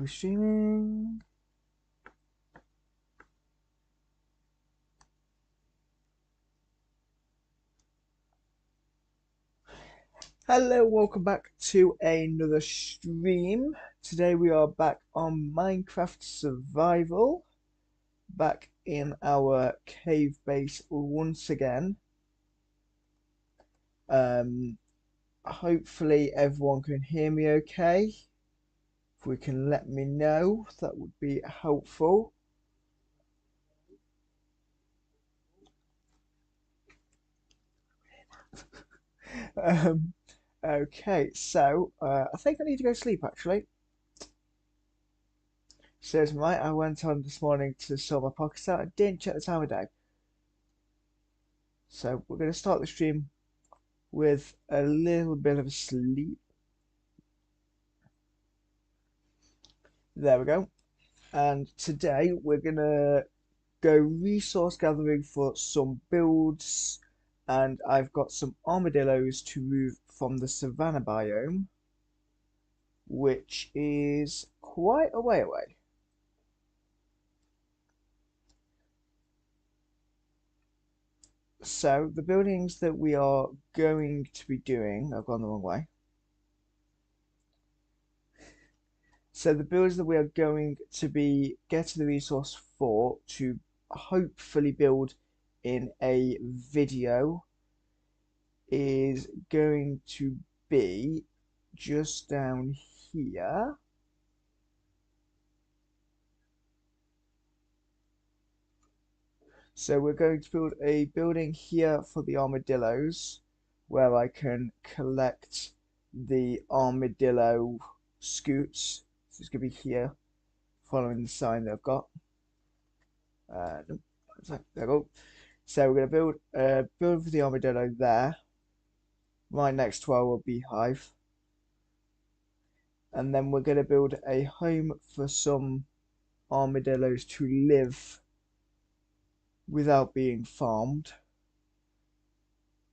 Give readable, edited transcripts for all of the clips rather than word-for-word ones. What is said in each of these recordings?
we streaming? Hello, welcome back to another stream. Today we are back on Minecraft Survival, back in our cave base once again. Hopefully everyone can hear me okay. If we can let me know, that would be helpful. um, okay, so I think I need to go sleep actually. Says right, I went on this morning to sort my pockets out. I didn't check the time of day. So we're going to start the stream with a little bit of sleep. There we go. And today we're going to go resource gathering for some builds. And I've got some armadillos to move from the savannah biome, which is quite a way away. So the buildings that we are going to be doing, I've gone the wrong way. So the builds that we are going to be getting the resource for to hopefully build in a video is going to be just down here. So we're going to build a building here for the armadillos where I can collect the armadillo scoots. So it's going to be here following the sign that I've got. There we go. So we're going to build for the armadillo there, right next to our beehive, and then we're going to build a home for some armadillos to live without being farmed.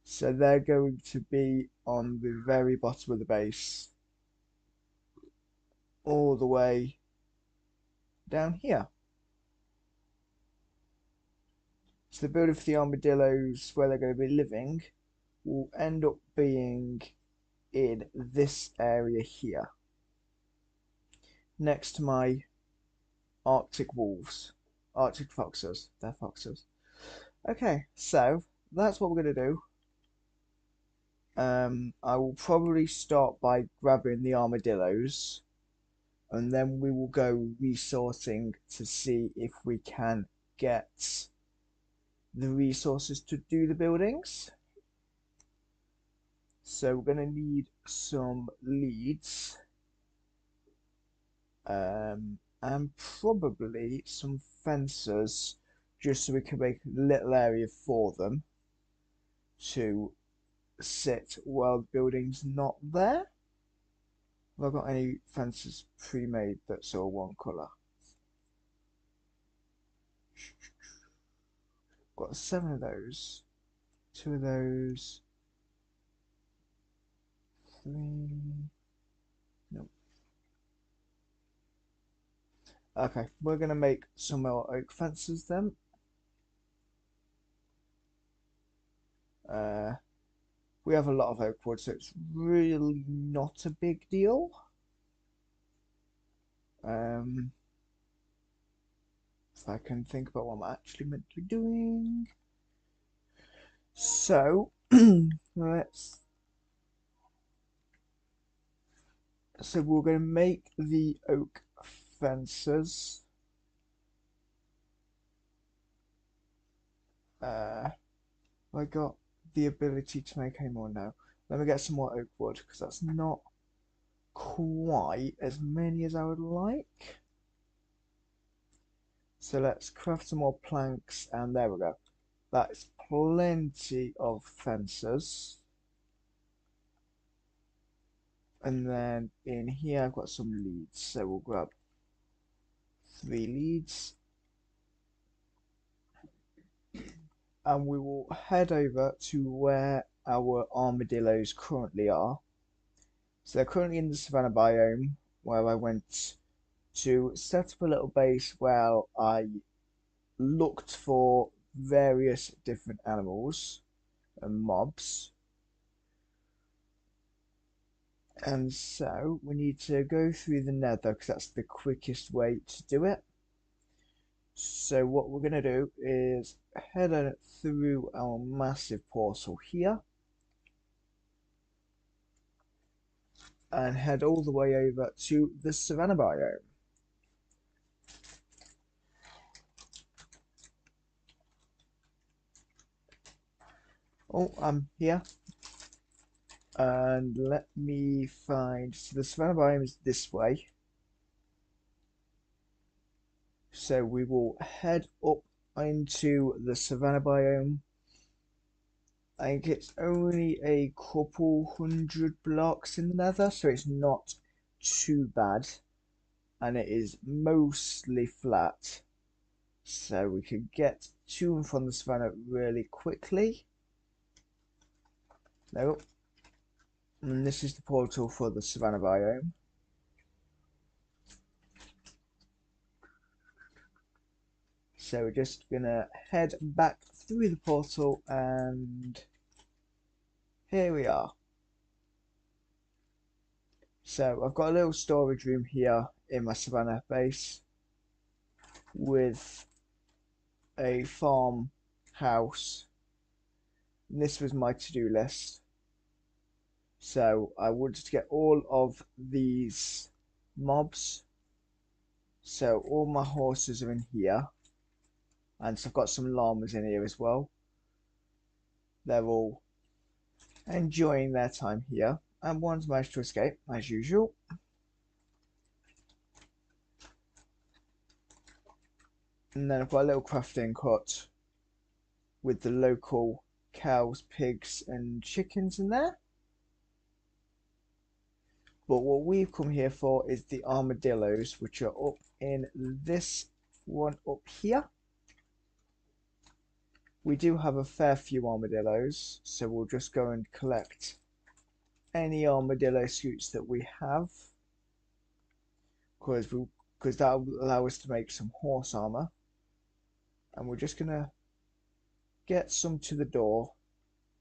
So they're going to be on the very bottom of the base, all the way down here. So the building for the armadillos, where they're going to be living, will end up being in this area here, next to my Arctic wolves. Arctic foxes. They're foxes. Okay, so that's what we're going to do. I will probably start by grabbing the armadillos, and then we will go resourcing to see if we can get the resources to do the buildings. So we're going to need some leads, and probably some fences, just so we can make a little area for them to sit while the building's not there. Have I got any fences pre-made that's all one colour? Got 7 of those, 2 of those, 3. Nope. Okay, we're gonna make some more oak fences then. We have a lot of oak wood, so it's really not a big deal. If I can think about what I'm actually meant to be doing. So we're going to make the oak fences. I got the ability to make any more now. Let me get some more oak wood, because that's not quite as many as I would like. So let's craft some more planks, and there we go. That is plenty of fences. And then in here I've got some leads, so we'll grab 3 leads. And we will head over to where our armadillos currently are. So they're currently in the savannah biome, where I went to set up a little base where I looked for various different animals and mobs. And so we need to go through the nether because that's the quickest way to do it. So what we're going to do is head on through our massive portal here and head all the way over to the savanna biome. Oh, I'm here. And let me find, so the savanna biome is this way. So we will head up into the savanna biome. I think it's only a couple hundred blocks in the nether, so it's not too bad. And it is mostly flat. So we can get to and from the savannah really quickly. There we go. And this is the portal for the savanna biome. So we're just gonna head back through the portal and here we are. So I've got a little storage room here in my savanna base with a farm house. And this was my to-do list. So I wanted to get all of these mobs. So all my horses are in here. And so I've got some llamas in here as well. They're all enjoying their time here. And one's managed to escape, as usual. And then I've got a little crafting hut with the local cows, pigs, and chickens in there. But what we've come here for is the armadillos, which are up in this one up here. We do have a fair few armadillos, so we'll just go and collect any armadillo suits that we have, because that will allow us to make some horse armor. And we're just gonna get some to the door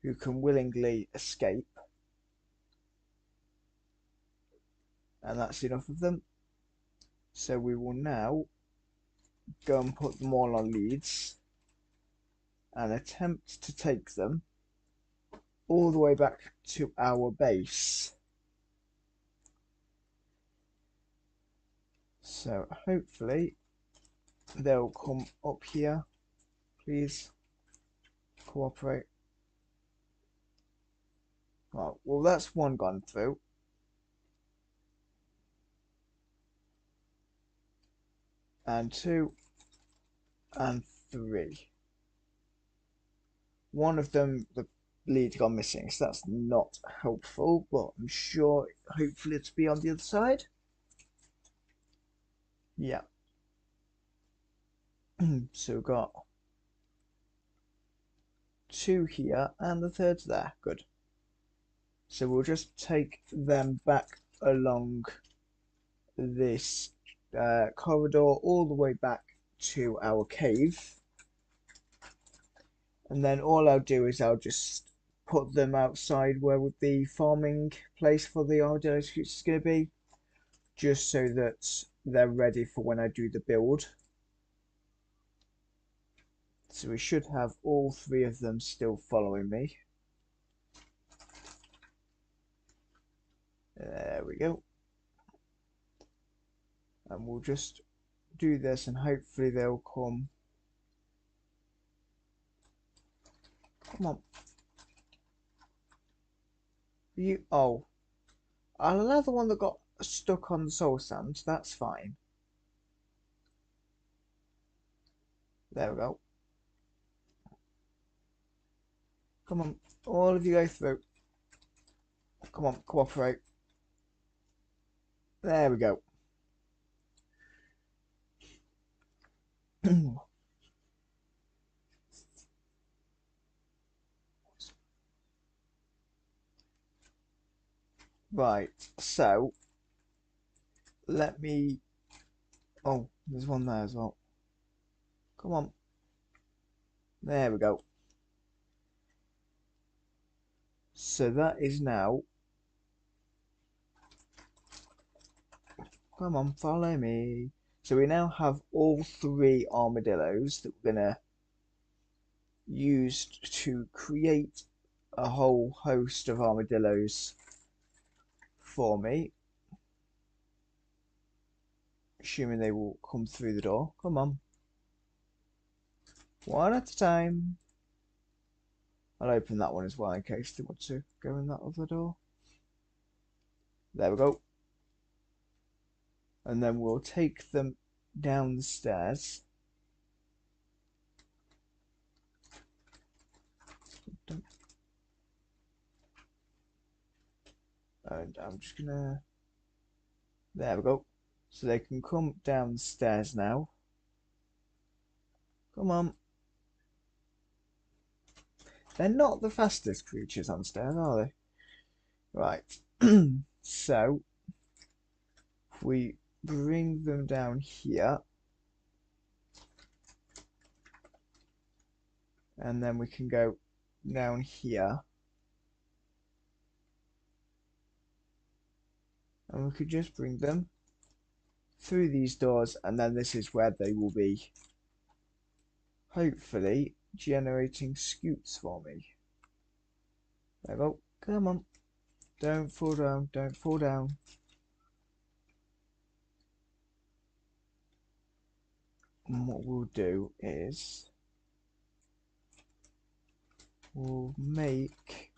who can willingly escape, and that's enough of them. So we will now go and put them all on leads and attempt to take them all the way back to our base. So hopefully they'll come up here. Please cooperate. Oh, well, that's one gone through. And two. And three. One of them, the lead gone missing, so that's not helpful, but I'm sure hopefully it's be on the other side. Yeah. So we've got two here and the third's there. Good. So we'll just take them back along this corridor all the way back to our cave. And then all I'll do is I'll just put them outside where the farming place for the armadillo scoots is going to be, just so that they're ready for when I do the build. So we should have all three of them still following me. There we go. And we'll just do this and hopefully they'll come. Come on. You. Oh. I'll allow the one that got stuck on the soul sand. That's fine. There we go. Come on. All of you go through. Come on. Cooperate. There we go. Right. So let me Oh, there's one there as well. Come on. There we go. So that is now. Come on, follow me. So we now have all three armadillos that we're gonna use to create a whole host of armadillos for me. Assuming they will come through the door. Come on. One at a time. I'll open that one as well in case they want to go in that other door. There we go. And then we'll take them down the stairs. And I'm just gonna... There we go. So they can come down the stairs now. Come on. They're not the fastest creatures on stairs, are they? Right. So if we bring them down here, and then we can go down here, and we could just bring them through these doors, and then this is where they will be hopefully generating scoots for me. There we go. Come on. Don't fall down. Don't fall down. And what we'll do is we'll make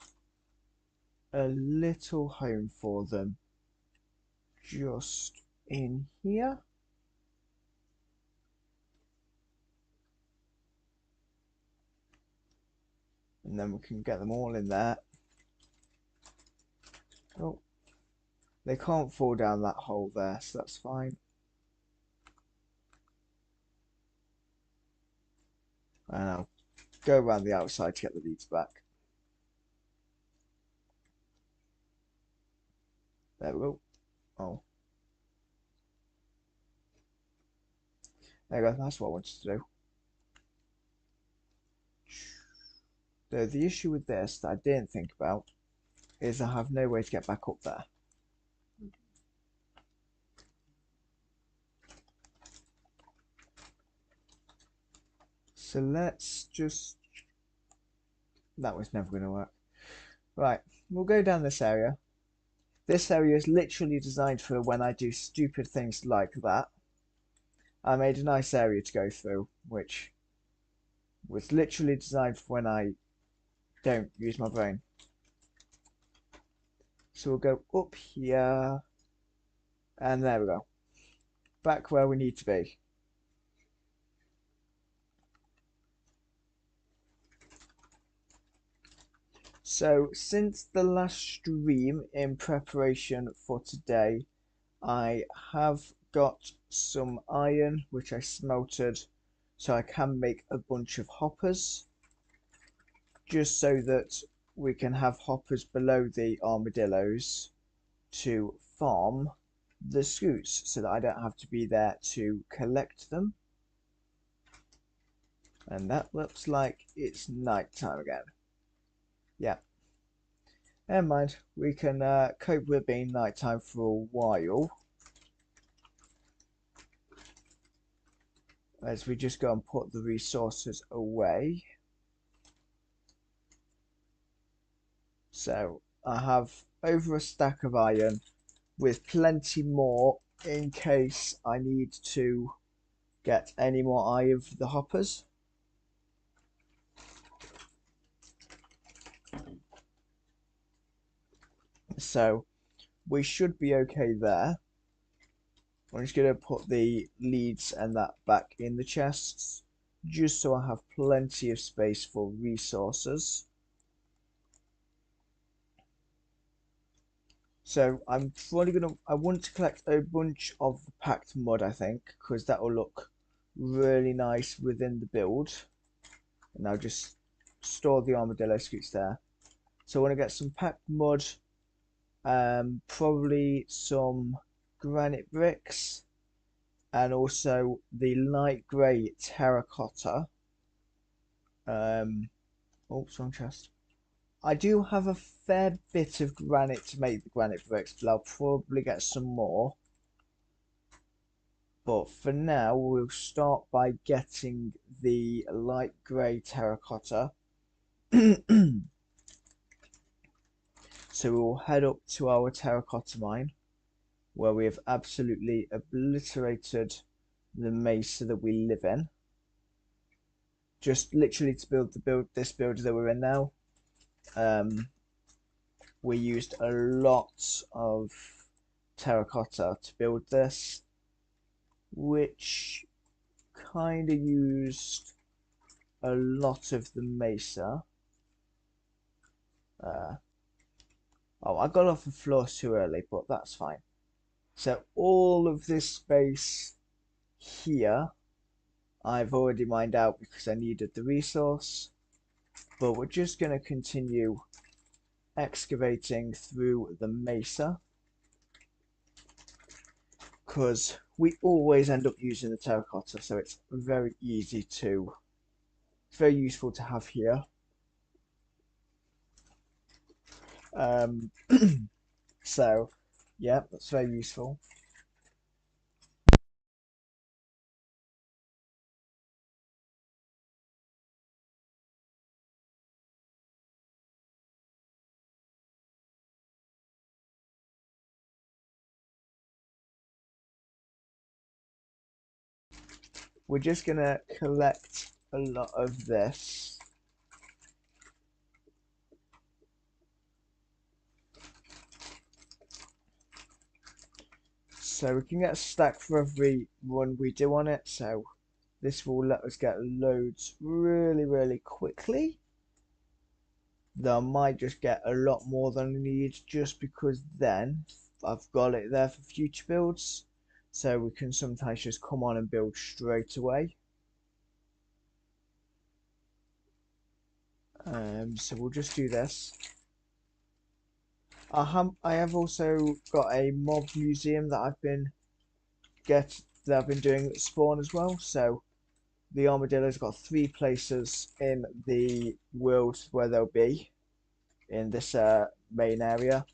a little home for them just in here. And then we can get them all in there. Oh, they can't fall down that hole there, so that's fine. And I'll go around the outside to get the leads back. There we go. Oh. There we go, that's what I wanted to do. So the issue with this that I didn't think about is I have no way to get back up there. So let's just... That was never going to work. Right, we'll go down this area. This area is literally designed for when I do stupid things like that. I made a nice area to go through, which was literally designed for when I don't use my brain. So we'll go up here, and there we go. Back where we need to be. So since the last stream in preparation for today, I have got some iron which I smelted so I can make a bunch of hoppers, just so that we can have hoppers below the armadillos to farm the scoots so that I don't have to be there to collect them. And that looks like it's night time again. Yeah, never mind, we can cope with being nighttime for a while, as we just go and put the resources away. So I have over a stack of iron with plenty more in case I need to get any more iron for the hoppers. So we should be okay there. I'm just going to put the leads and that back in the chests, just so I have plenty of space for resources. So I'm probably going to, I want to collect a bunch of the packed mud, I think, because that will look really nice within the build. And I'll just store the armadillo scoots there. So I want to get some packed mud, probably some granite bricks, and also the light grey terracotta. Oops, wrong chest. I do have a fair bit of granite to make the granite bricks, but I'll probably get some more. But for now, we'll start by getting the light grey terracotta. So we'll head up to our terracotta mine, where we have absolutely obliterated the mesa that we live in. Just literally to build this build that we're in now. We used a lot of terracotta to build this, which kind of used a lot of the mesa. Oh, I got off the floor too early, but that's fine. So all of this space here, I've already mined out because I needed the resource. But we're just going to continue excavating through the mesa, because we always end up using the terracotta, so it's very useful to have here. So yeah, that's very useful. We're just gonna collect a lot of this. So we can get a stack for every run we do on it, so this will let us get loads really quickly. Though I might just get a lot more than I need, just because then I've got it there for future builds, so we can sometimes just come on and build straight away. So we'll just do this. I have also got a mob museum that I've been doing at spawn as well. So the armadillo's got 3 places in the world where they'll be in this main area,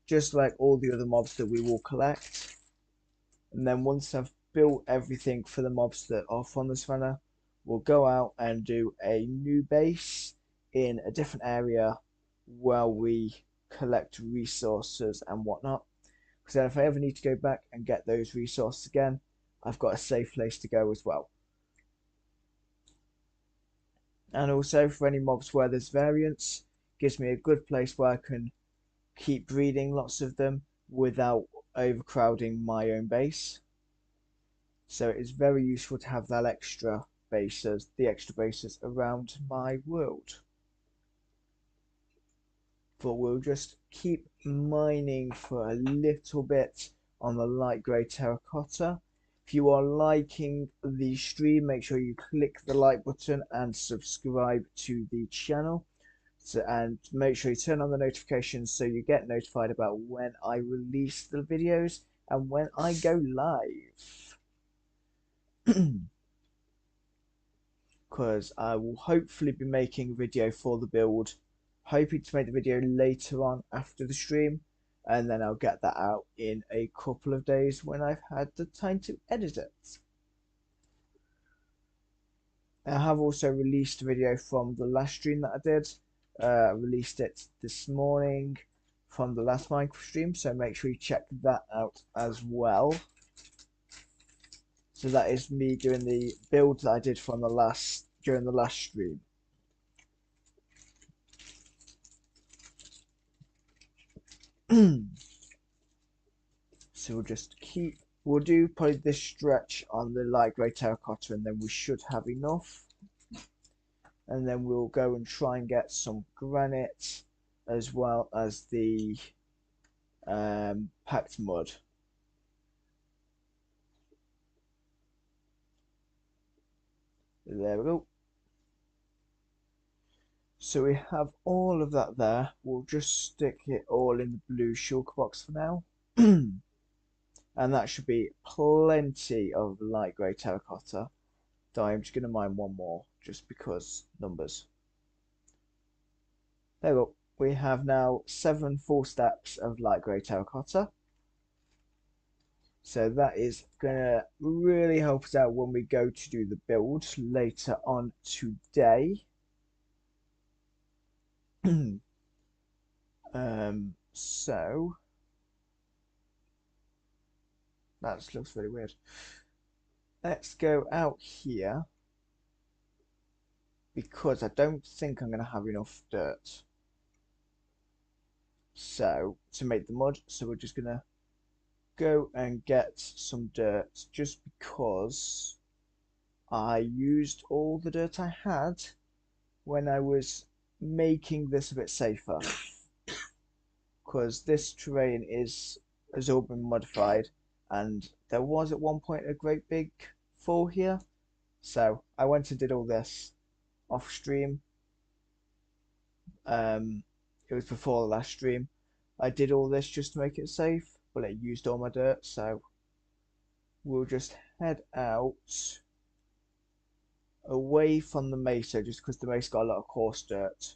just like all the other mobs that we will collect. And then once I've built everything for the mobs that are from the savannah, we'll go out and do a new base in a different area while we collect resources and whatnot. Because then if I ever need to go back and get those resources again, I've got a safe place to go as well. And also for any mobs where there's variance, gives me a good place where I can keep breeding lots of them without overcrowding my own base. So it is very useful to have that extra bases, the extra bases around my world. But we'll just keep mining for a little bit on the light grey terracotta. If you are liking the stream, make sure you click the like button and subscribe to the channel. And make sure you turn on the notifications so you get notified about when I release the videos and when I go live. Because I will hopefully be making a video for the build, hoping to make the video later on after the stream, and then I'll get that out in a couple of days when I've had the time to edit it. I have also released a video from the last stream that I did. I released it this morning from the last Minecraft stream, so make sure you check that out as well. So that is me doing the build that I did from during the last stream. So we'll do probably this stretch on the light grey terracotta, and then we should have enough. And then we'll go and try and get some granite as well as the packed mud. There we go. So we have all of that there. We'll just stick it all in the blue shulker box for now. And that should be plenty of light grey terracotta. So I'm just going to mine one more just because numbers. There we go. We have now 7 full steps of light grey terracotta. So that is going to really help us out when we go to do the build later on today. So that just looks really weird. Let's go out here because I don't think I'm going to have enough dirt. So to make the mud, so we're just going to go and get some dirt just because I used all the dirt I had when I was making this a bit safer. Because this terrain has all been modified, and there was at one point a great big fall here. So I went and did all this off stream. It was before the last stream. I did all this just to make it safe, but it used all my dirt, so we'll just head out away from the mesa just because the mesa got a lot of coarse dirt,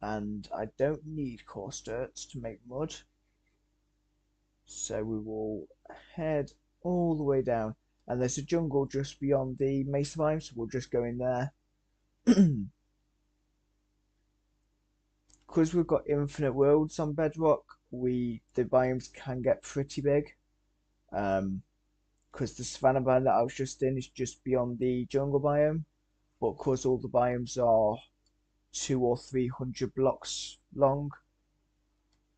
and I don't need coarse dirt to make mud. So we will head all the way down, and there's a jungle just beyond the mesa biome, so we'll just go in there. Because we've got infinite worlds on Bedrock, the biomes can get pretty big. Because the savannah biome that I was just in is just beyond the jungle biome, but because all the biomes are 200 or 300 blocks long,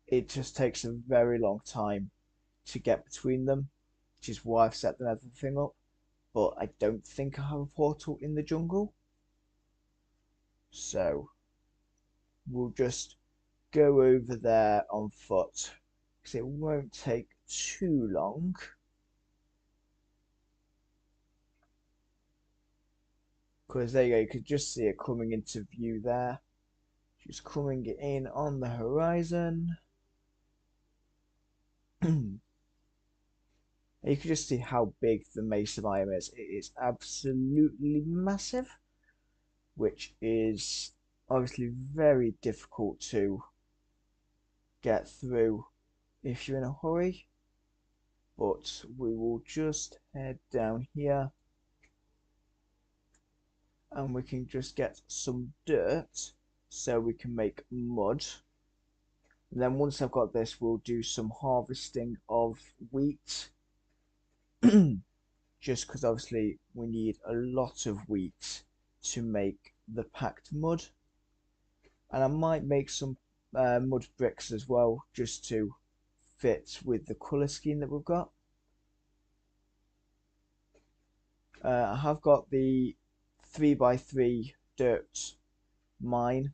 it just takes a very long time to get between them, which is why I've set the nether thing up. But I don't think I have a portal in the jungle, so we'll just go over there on foot because it won't take too long. Because there you go, you could just see it coming into view there. Just coming in on the horizon. You can just see how big the mesa biome is. It is absolutely massive, which is obviously very difficult to get through if you're in a hurry. But we will just head down here and we can just get some dirt so we can make mud. And then once I've got this, we'll do some harvesting of wheat. Just because obviously we need a lot of wheat to make the packed mud. And I might make some mud bricks as well, just to fit with the colour scheme that we've got. I have got the 3x3 dirt mine.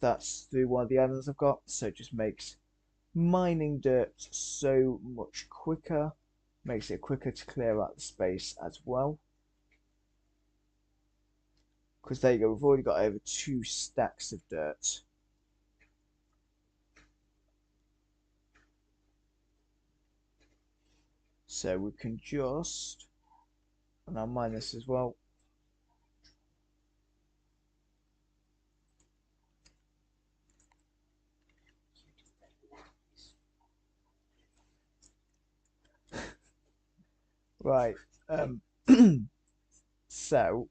That's through one of the islands I've got, so it just makes mining dirt so much quicker. Makes it quicker to clear out the space as well. Because there you go, we've already got over 2 stacks of dirt. So we can just, and I'll mine this as well. Right, so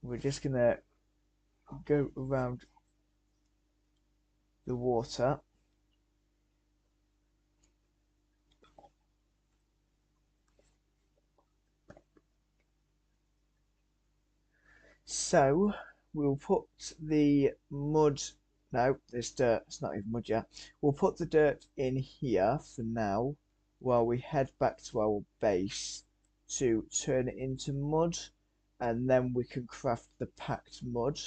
we're just gonna go around the water. So we'll put the mud, no, this dirt, it's not even mud yet. We'll put the dirt in here for now while we head back to our base to turn it into mud, and then we can craft the packed mud.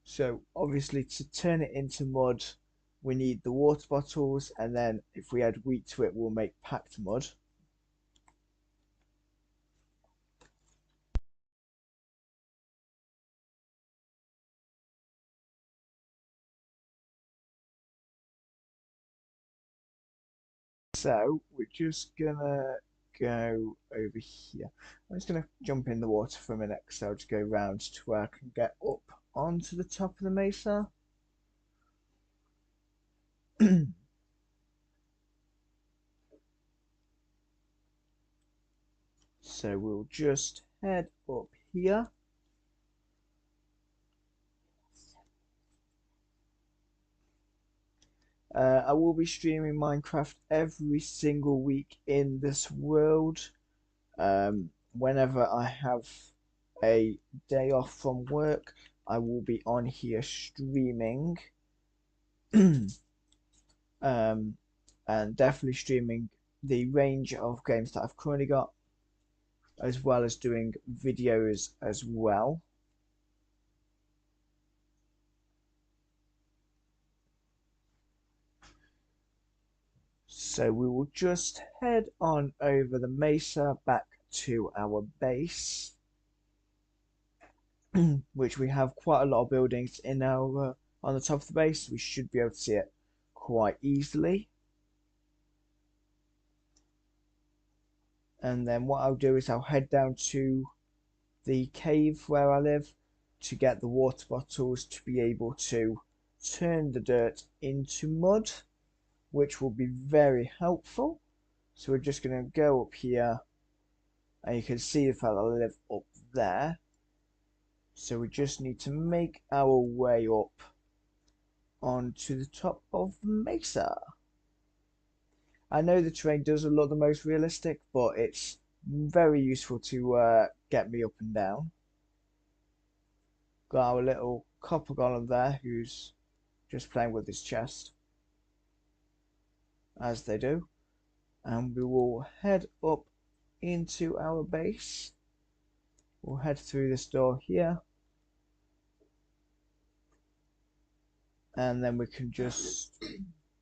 So obviously to turn it into mud, we need the water bottles, and then if we add wheat to it, we'll make packed mud. So we're just gonna go over here. I'm just gonna jump in the water for a minute, so I'll just go round to where I can get up onto the top of the mesa. So we'll just head up here. I will be streaming Minecraft every single week in this world. Whenever I have a day off from work, I will be on here streaming. And definitely streaming the range of games that I've currently got, as well as doing videos as well. So we will just head on over the mesa back to our base, which we have quite a lot of buildings in our on the top of the base. We should be able to see it quite easily. And then what I'll do is I'll head down to the cave where I live to get the water bottles to be able to turn the dirt into mud, which will be very helpful. So we're just going to go up here, and you can see the fact that I live up there. So we just need to make our way up onto the top of the mesa. I know the terrain doesn't look the most realistic, but it's very useful to get me up and down. Got our little copper golem there who's just playing with his chest, as they do. And we will head up into our base. We'll head through this door here. And then we can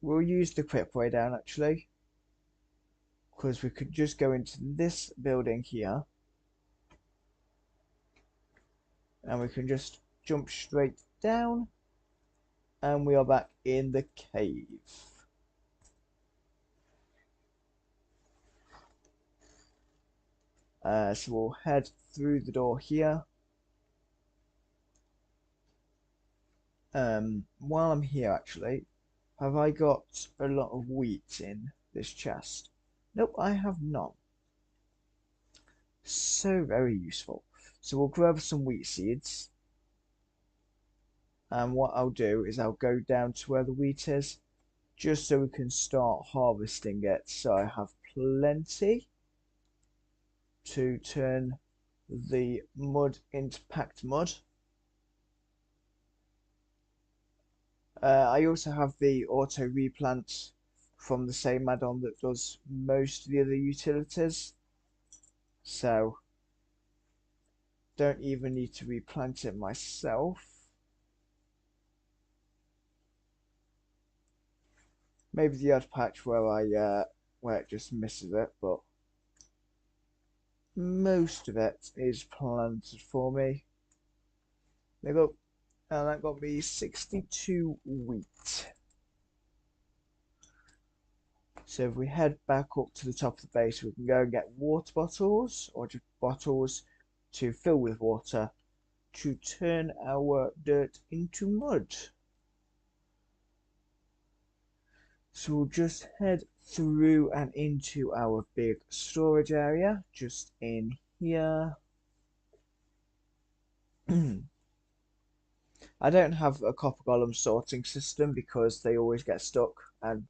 we'll use the quick way down actually, because we could just go into this building here. And we can just jump straight down. And we are back in the cave. So we'll head through the door here. While I'm here actually, have I got a lot of wheat in this chest? Nope, I have not. So very useful. So we'll grab some wheat seeds. And what I'll do is I'll go down to where the wheat is, just so we can start harvesting it. So I have plenty to turn the mud into packed mud. I also have the auto replant from the same add-on that does most of the other utilities, so don't even need to replant it myself. Maybe the odd patch where where it just misses it, but most of it is planted for me. There you go. And that got me 62 wheat. So if we head back up to the top of the base, we can go and get water bottles, or just bottles to fill with water to turn our dirt into mud. So we'll just head through and into our big storage area, just in here. I don't have a copper golem sorting system because they always get stuck, and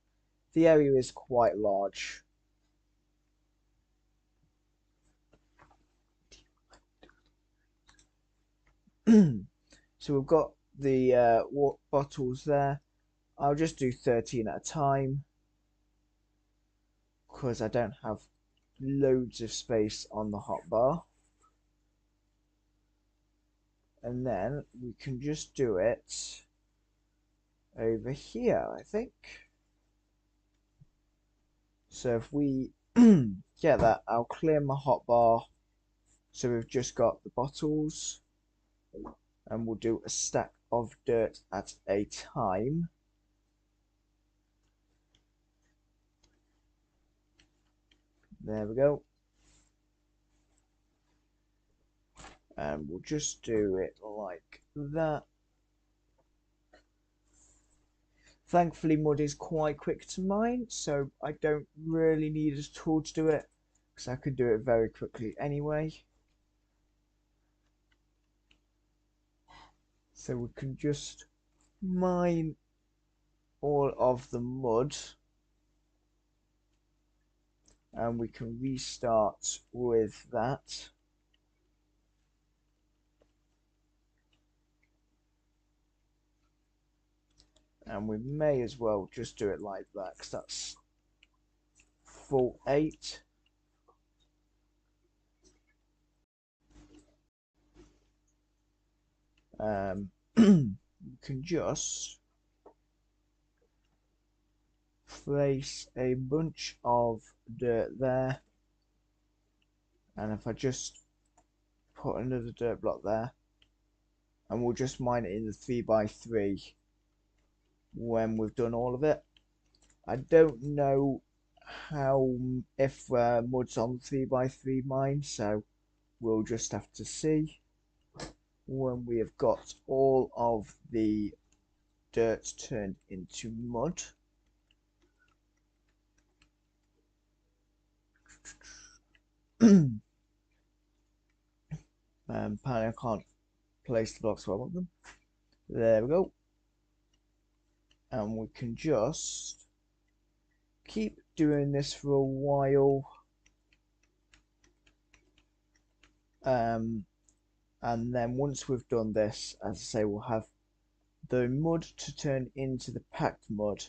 the area is quite large. So we've got the water bottles there. I'll just do 13 at a time because I don't have loads of space on the hotbar. And then we can just do it over here, I think. So if we get that, I'll clear my hotbar. So we've just got the bottles, and we'll do a stack of dirt at a time. There we go. And we'll just do it like that. Thankfully, mud is quite quick to mine, so I don't really need a tool to do it, because I could do it very quickly anyway. So we can just mine all of the mud, and we can restart with that. And we may as well just do it like that, because that's full 8. You can just place a bunch of dirt there, and if I just put another dirt block there, and we'll just mine it in the 3x3 when we've done all of it. I don't know how if mud's on 3x3 mine, so we'll just have to see when we have got all of the dirt turned into mud. Apparently I can't place the blocks where I want them. There we go. And we can just keep doing this for a while. And then once we've done this, as I say, we'll have the mud to turn into the packed mud,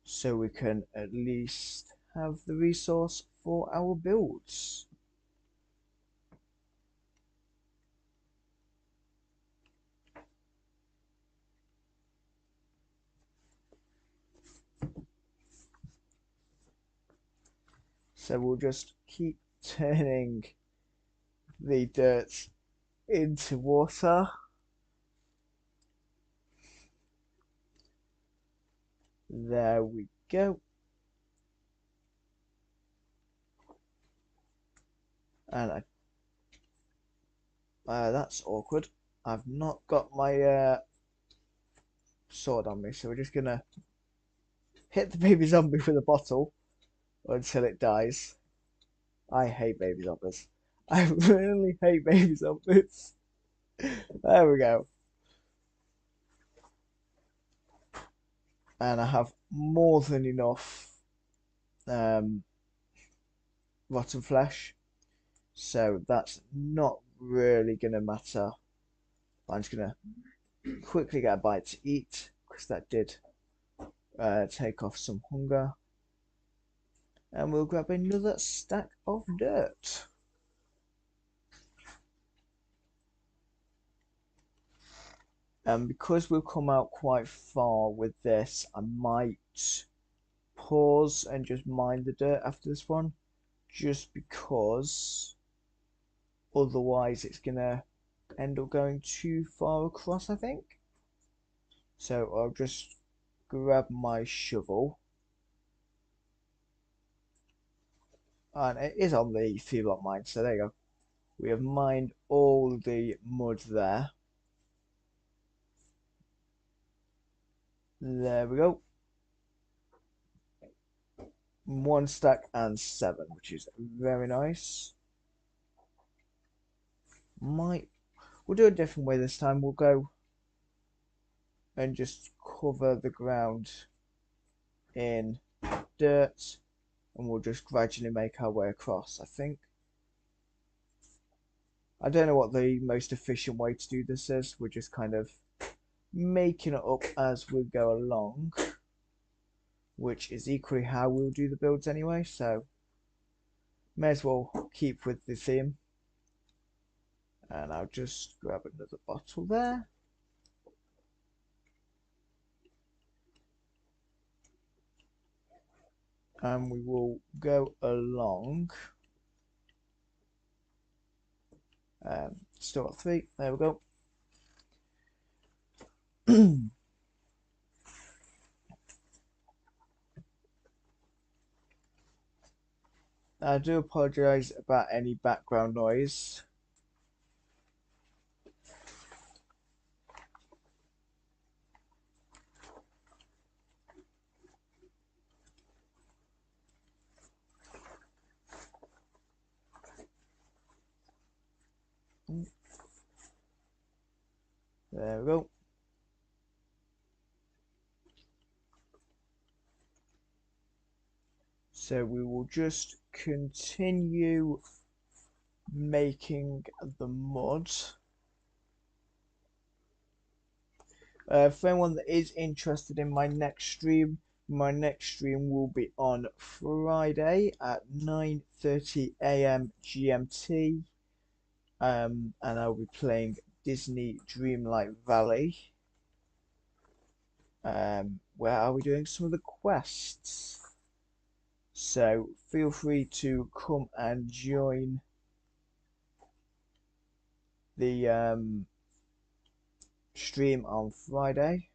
so we can at least have the resource for our builds. So we'll just keep turning the dirt into water. There we go. And that's awkward. I've not got my sword on me, so we're just gonna hit the baby zombie with a bottle until it dies. I hate baby zombies. I really hate baby zombies. There we go. And I have more than enough rotten flesh, so that's not really gonna matter. I'm just gonna quickly get a bite to eat, because that did take off some hunger, and we'll grab another stack of dirt. And because we've come out quite far with this, I might pause and just mine the dirt after this one, just because otherwise it's gonna end up going too far across, I think. So I'll just grab my shovel, and it is on the 3-block mine, so there you go. We have mined all the mud there. There we go. 1 stack and 7, which is very nice. We'll do a different way this time. We'll go and just cover the ground in dirt, and we'll just gradually make our way across, I think. I don't know what the most efficient way to do this is. We're just kind of making it up as we go along, which is equally how we'll do the builds anyway, so may as well keep with the theme. And I'll just grab another bottle there. And we will go along. Still got 3. There we go. I do apologise about any background noise. There we go. So we will just continue making the mud. For anyone that is interested in my next stream will be on Friday at 9:30 a.m. GMT. And I'll be playing Disney Dreamlight Valley. Where are we doing some of the quests? So feel free to come and join the stream on Friday.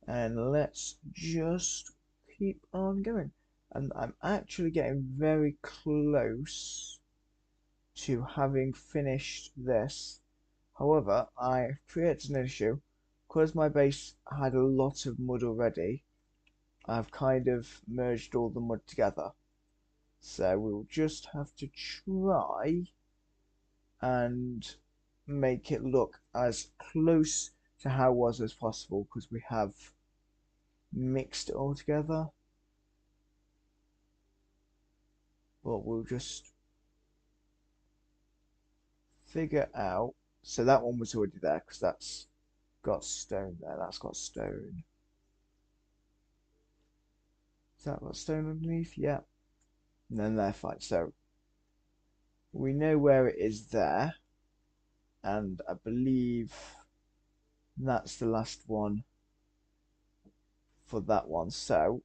And let's just keep on going. And I'm actually getting very close to having finished this. However, I created an issue because my base had a lot of mud already. I've kind of merged all the mud together. So we'll just have to try and make it look as close to how it was as possible because we have mixed it all together. But we'll just figure out. So that one was already there because that's got stone there. That's got stone. Is that got stone underneath? Yeah. And then they're fine. So we know where it is there. And I believe that's the last one for that one. So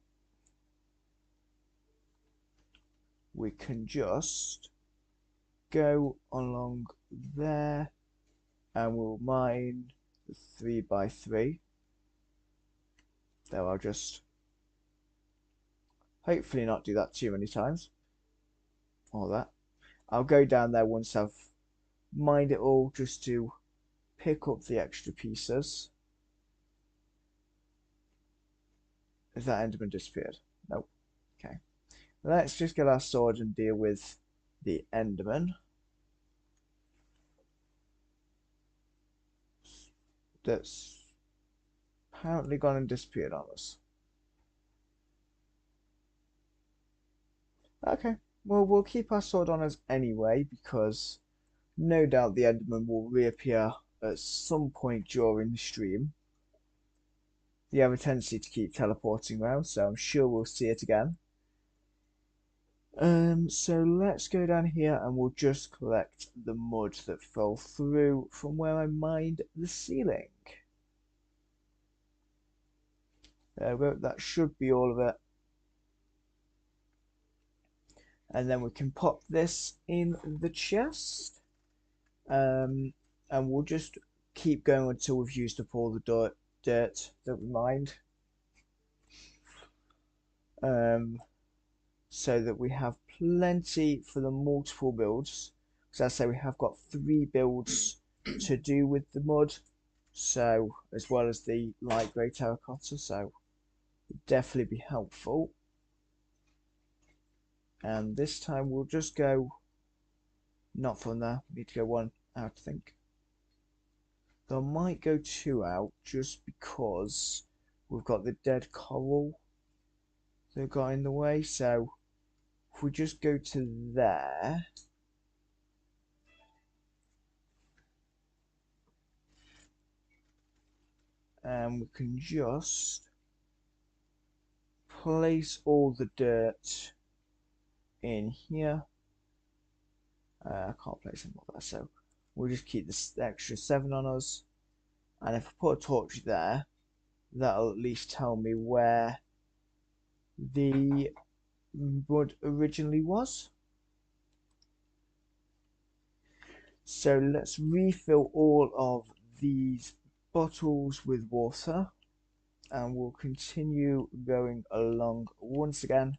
we can just go along there and we'll mine the 3x3. There, I'll just hopefully not do that too many times. All that. I'll go down there once I've mined it all just to pick up the extra pieces. Has that Enderman disappeared? Nope. Okay. Let's just get our sword and deal with the Enderman. That's apparently gone and disappeared on us. Okay. Well, we'll keep our sword on us anyway because no doubt the Enderman will reappear at some point during the stream. They have a tendency to keep teleporting around, so I'm sure we'll see it again. So let's go down here and we'll just collect the mud that fell through from where I mined the ceiling. There we go, that should be all of it. And then we can pop this in the chest. And we'll just keep going until we've used up all the dirt that we mined. So that we have plenty for the multiple builds. Because as I say, we have got 3 builds to do with the mud. So, as well as the light grey terracotta. So, it'd definitely be helpful. And this time we'll just go not from there. We need to go 1 out, I think. I might go 2 out just because we've got the dead coral that got in the way. So if we just go to there, and we can just place all the dirt in here. I can't place them all there, so we'll just keep this extra 7 on us. And if I put a torch there, that'll at least tell me where the wood originally was. So let's refill all of these bottles with water. and we'll continue going along once again.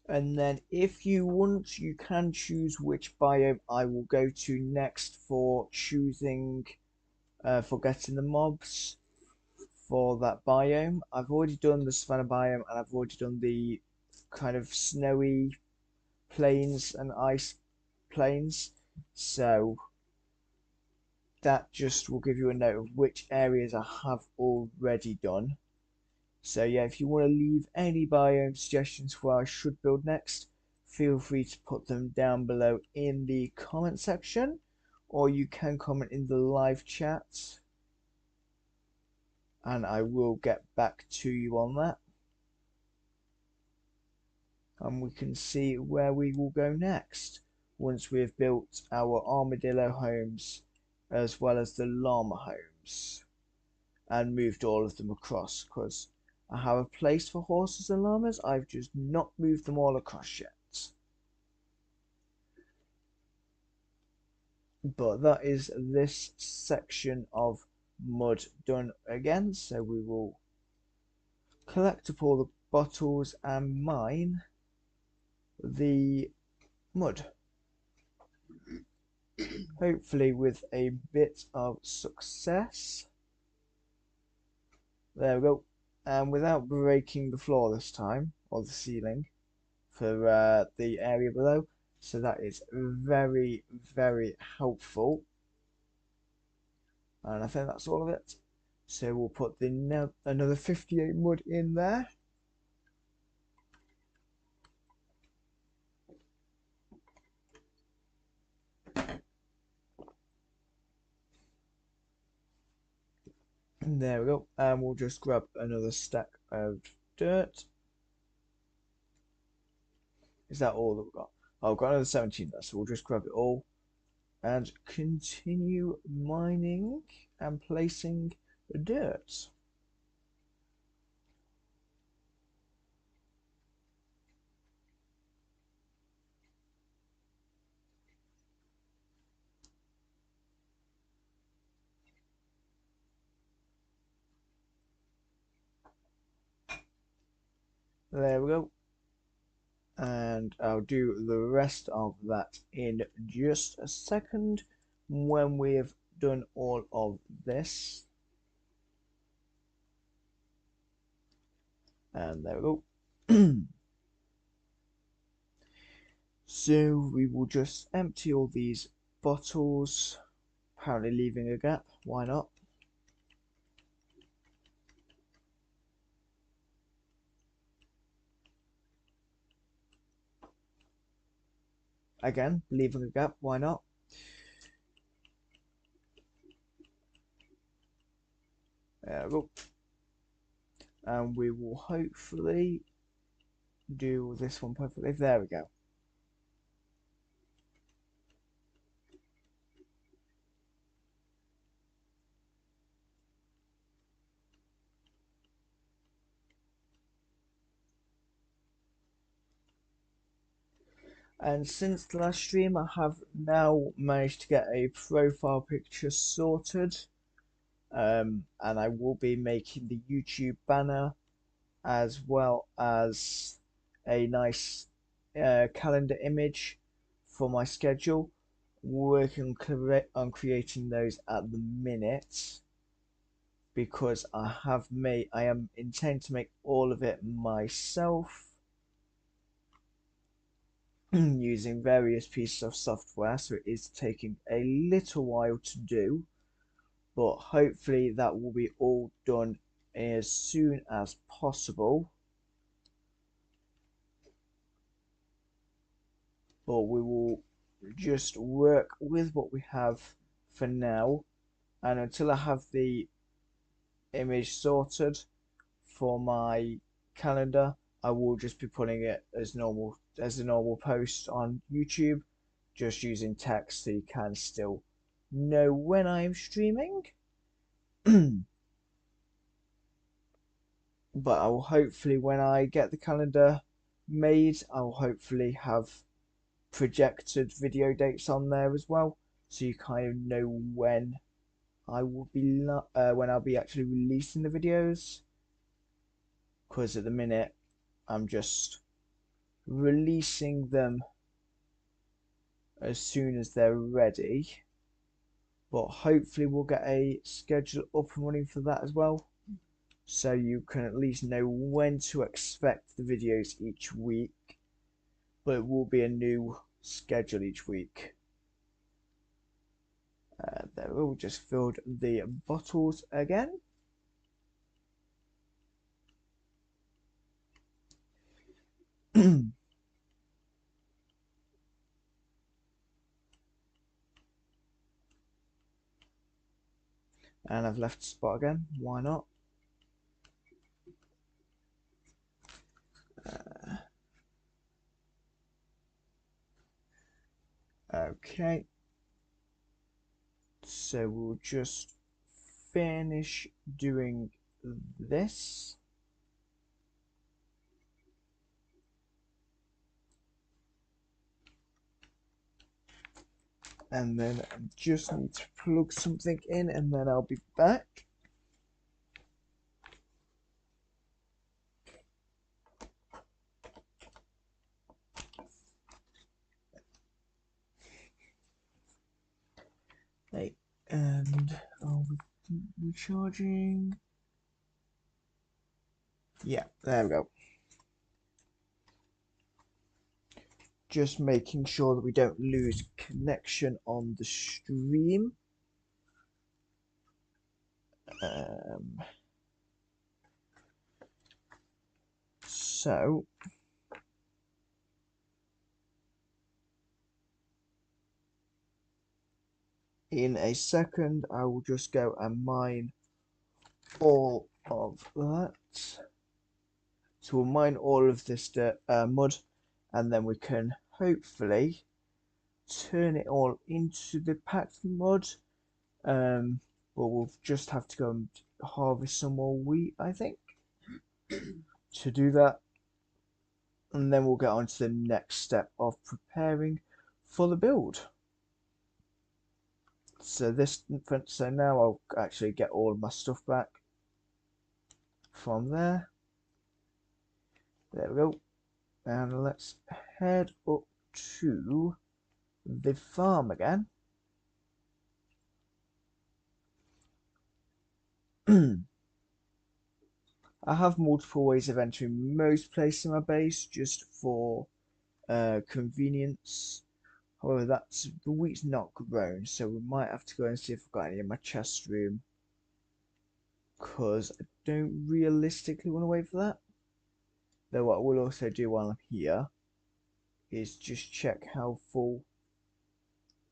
And then if you want, you can choose which biome I will go to next for choosing, for getting the mobs for that biome. I've already done the savanna biome and I've already done the kind of snowy plains and ice plains. So that just will give you a note of which areas I have already done. So yeah, if you want to leave any biome suggestions for where I should build next, feel free to put them down below in the comment section, or you can comment in the live chat and I will get back to you on that. And we can see where we will go next once we have built our armadillo homes as well as the llama homes and moved all of them across, because I have a place for horses and llamas. I've just not moved them all across yet. But that is this section of mud done again. So we will collect up all the bottles and mine the mud. Hopefully with a bit of success. There we go. And without breaking the floor this time, or the ceiling, for the area below. So that is very, very helpful. And I think that's all of it. So we'll put the another 58 mud in there. And there we go. And we'll just grab another stack of dirt. Is that all that we've got? Oh, I've got another 17 there, so we'll just grab it all and continue mining and placing the dirt. There we go. And I'll do the rest of that in just a second when we've done all of this. And there we go. So we will just empty all these bottles, apparently leaving a gap. Why not? Again, leaving a gap. Why not? There we go. And we will hopefully do this one perfectly. There we go. And since the last stream, I have now managed to get a profile picture sorted. And I will be making the YouTube banner as well as a nice calendar image for my schedule. Working on creating those at the minute because I am intending to make all of it myself using various pieces of software, so it is taking a little while to do, but hopefully that will be all done as soon as possible. But we will just work with what we have for now, and until I have the image sorted for my calendar, I will just be putting it as normal as a normal post on YouTube, just using text so you can still know when I'm streaming. but I will hopefully, when I get the calendar made, I will hopefully have projected video dates on there as well, so you kind of know when I will be when I'll be actually releasing the videos. Because at the minute I'm just releasing them as soon as they're ready, but hopefully we'll get a schedule up and running for that as well, so you can at least know when to expect the videos each week, but it will be a new schedule each week. There, we'll just filled the bottles again. And I've left the spot again, why not? Okay, so we'll just finish doing this. And then I just need to plug something in and then I'll be back. Hey, and are we recharging? Yeah, there we go. Just making sure that we don't lose connection on the stream. So in a second I will just go and mine all of that. So we'll mine all of this mud, and then we can hopefully turn it all into the packed mud. But we'll just have to go and harvest some more wheat, I think, to do that. And then we'll get on to the next step of preparing for the build. So now I'll actually get all of my stuff back from there. There we go. And let's head up to the farm again. I have multiple ways of entering most places in my base just for convenience. However, the wheat's not grown, so we might have to go and see if I've got any in my chest room, because I don't realistically want to wait for that. Though what I will also do while I'm here is just check how full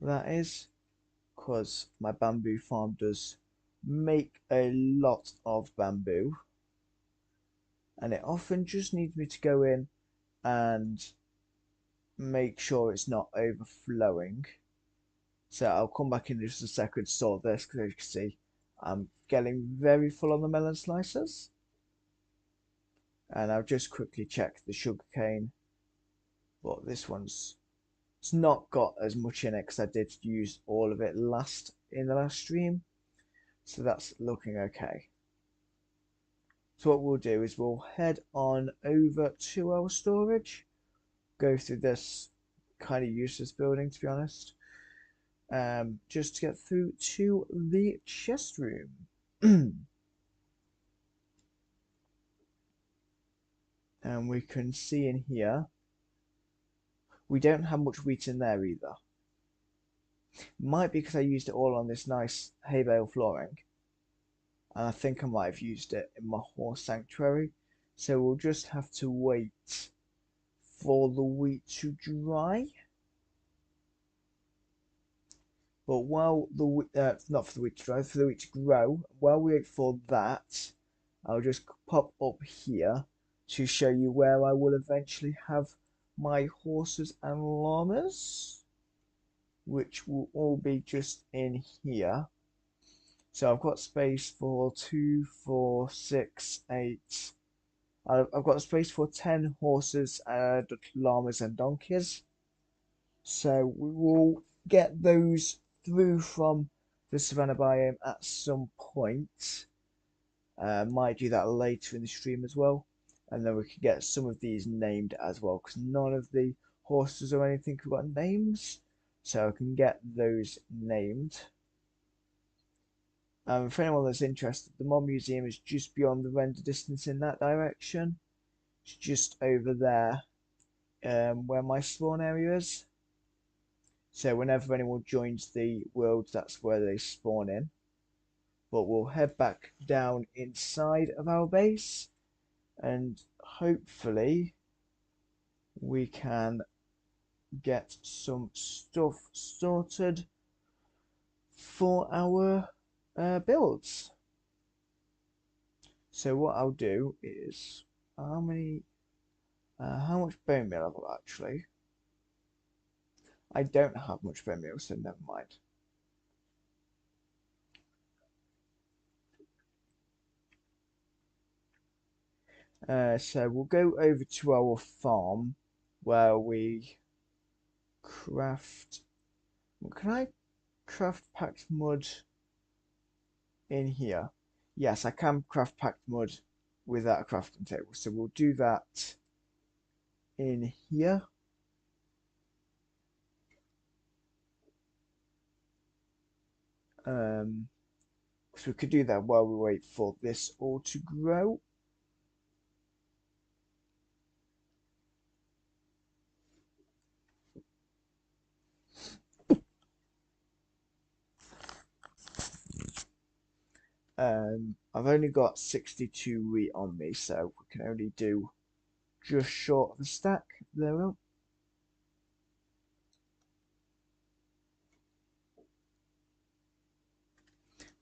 that is, because my bamboo farm does make a lot of bamboo, and it often just needs me to go in and make sure it's not overflowing. So I'll come back in just a second to sort this, because as you can see I'm getting very full on the melon slices. And I'll just quickly check the sugarcane, but this one's, it's not got as much in it because I did use all of it in the last stream, so that's looking okay. So what we'll do is we'll head on over to our storage, go through this kind of useless building, to be honest, just to get through to the chest room. And we can see in here we don't have much wheat in there either. Might be because I used it all on this nice hay bale flooring, and I think I might have used it in my horse sanctuary, so we'll just have to wait for the wheat to dry. But while not for the wheat to dry, for the wheat to grow, while we wait for that, I'll just pop up here to show you where I will eventually have my horses and llamas, which will all be just in here. So I've got space for 2, 4, 6, 8, I've got space for 10 horses, llamas, and donkeys. So we will get those through from the savannah biome at some point. Might do that later in the stream as well. And then we can get some of these named as well, because none of the horses or anything have got names. So I can get those named. For anyone that's interested, the Mod Museum is just beyond the render distance in that direction. It's just over there, where my spawn area is. So whenever anyone joins the world, that's where they spawn in. But we'll head back down inside of our base, and hopefully we can get some stuff sorted for our builds. So what I'll do is, how much bone meal I've got actually? I don't have much bone meal, so never mind. So we'll go over to our farm where we craft. Can I craft packed mud in here? Yes, I can craft packed mud without a crafting table. So we'll do that in here. So we could do that while we wait for this all to grow. I've only got 62 wheat on me, so we can only do just short of a stack. There we go.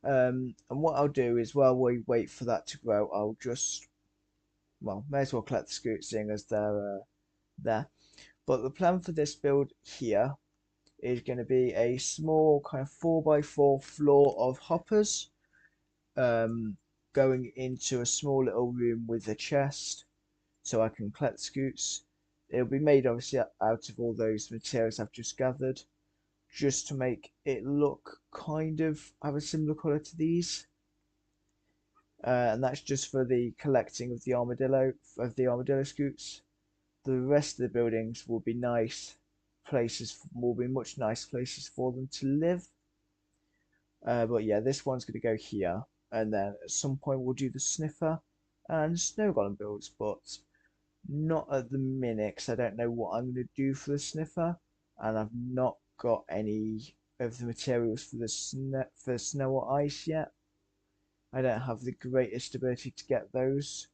And what I'll do is while we wait for that to grow, I'll just, well, may as well collect the scoots seeing as they're there. But the plan for this build here is going to be a small kind of 4x4 floor of hoppers, going into a small little room with a chest so I can collect scoots. It'll be made obviously out of all those materials I've just gathered, just to make it look kind of have a similar colour to these. And that's just for the collecting of the armadillo scoots. The rest of the buildings will be much nice places for them to live. But yeah, this one's going to go here, and then at some point we'll do the sniffer and snow golem builds, but not at the minute because I don't know what I'm going to do for the sniffer, and I've not got any of the materials for the snow or ice yet. I don't have the greatest ability to get those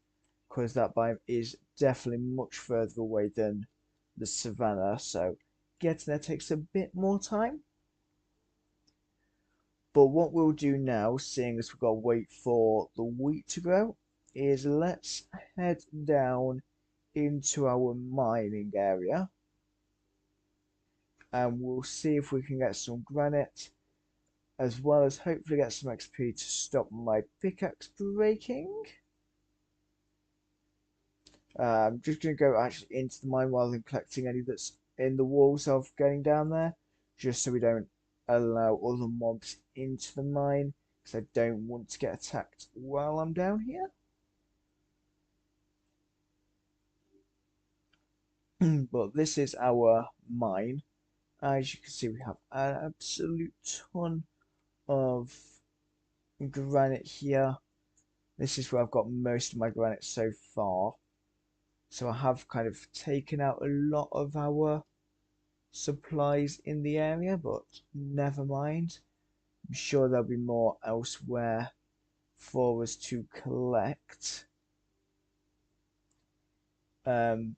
because that biome is definitely much further away than the savannah, so getting there takes a bit more time. But what we'll do now, seeing as we've got to wait for the wheat to grow, is let's head down into our mining area and we'll see if we can get some granite as well as hopefully get some XP to stop my pickaxe breaking. I'm just going to go actually into the mine rather than collecting any that's in the walls of getting down there, just so we don't allow other mobs into the mine, because I don't want to get attacked while I'm down here. But this is our mine. As you can see, we have an absolute ton of granite here. This is where I've got most of my granite so far. So I have kind of taken out a lot of our supplies in the area, but never mind. I'm sure there'll be more elsewhere for us to collect.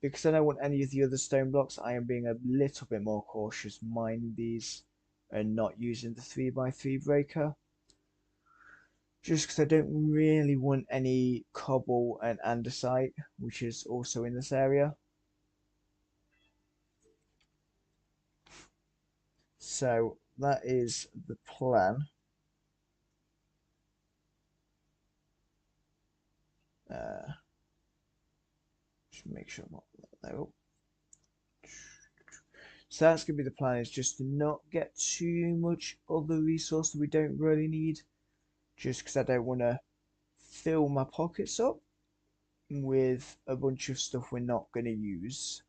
Because I don't want any of the other stone blocks, I am being a little bit more cautious mining these and not using the 3x3 breaker. Just because I don't really want any cobble and andesite, which is also in this area. So that is the plan. Uh, make sure I'm not there. So that's going to be the plan, is just to not get too much other resource that we don't really need. Just because I don't want to fill my pockets up with a bunch of stuff we're not going to use.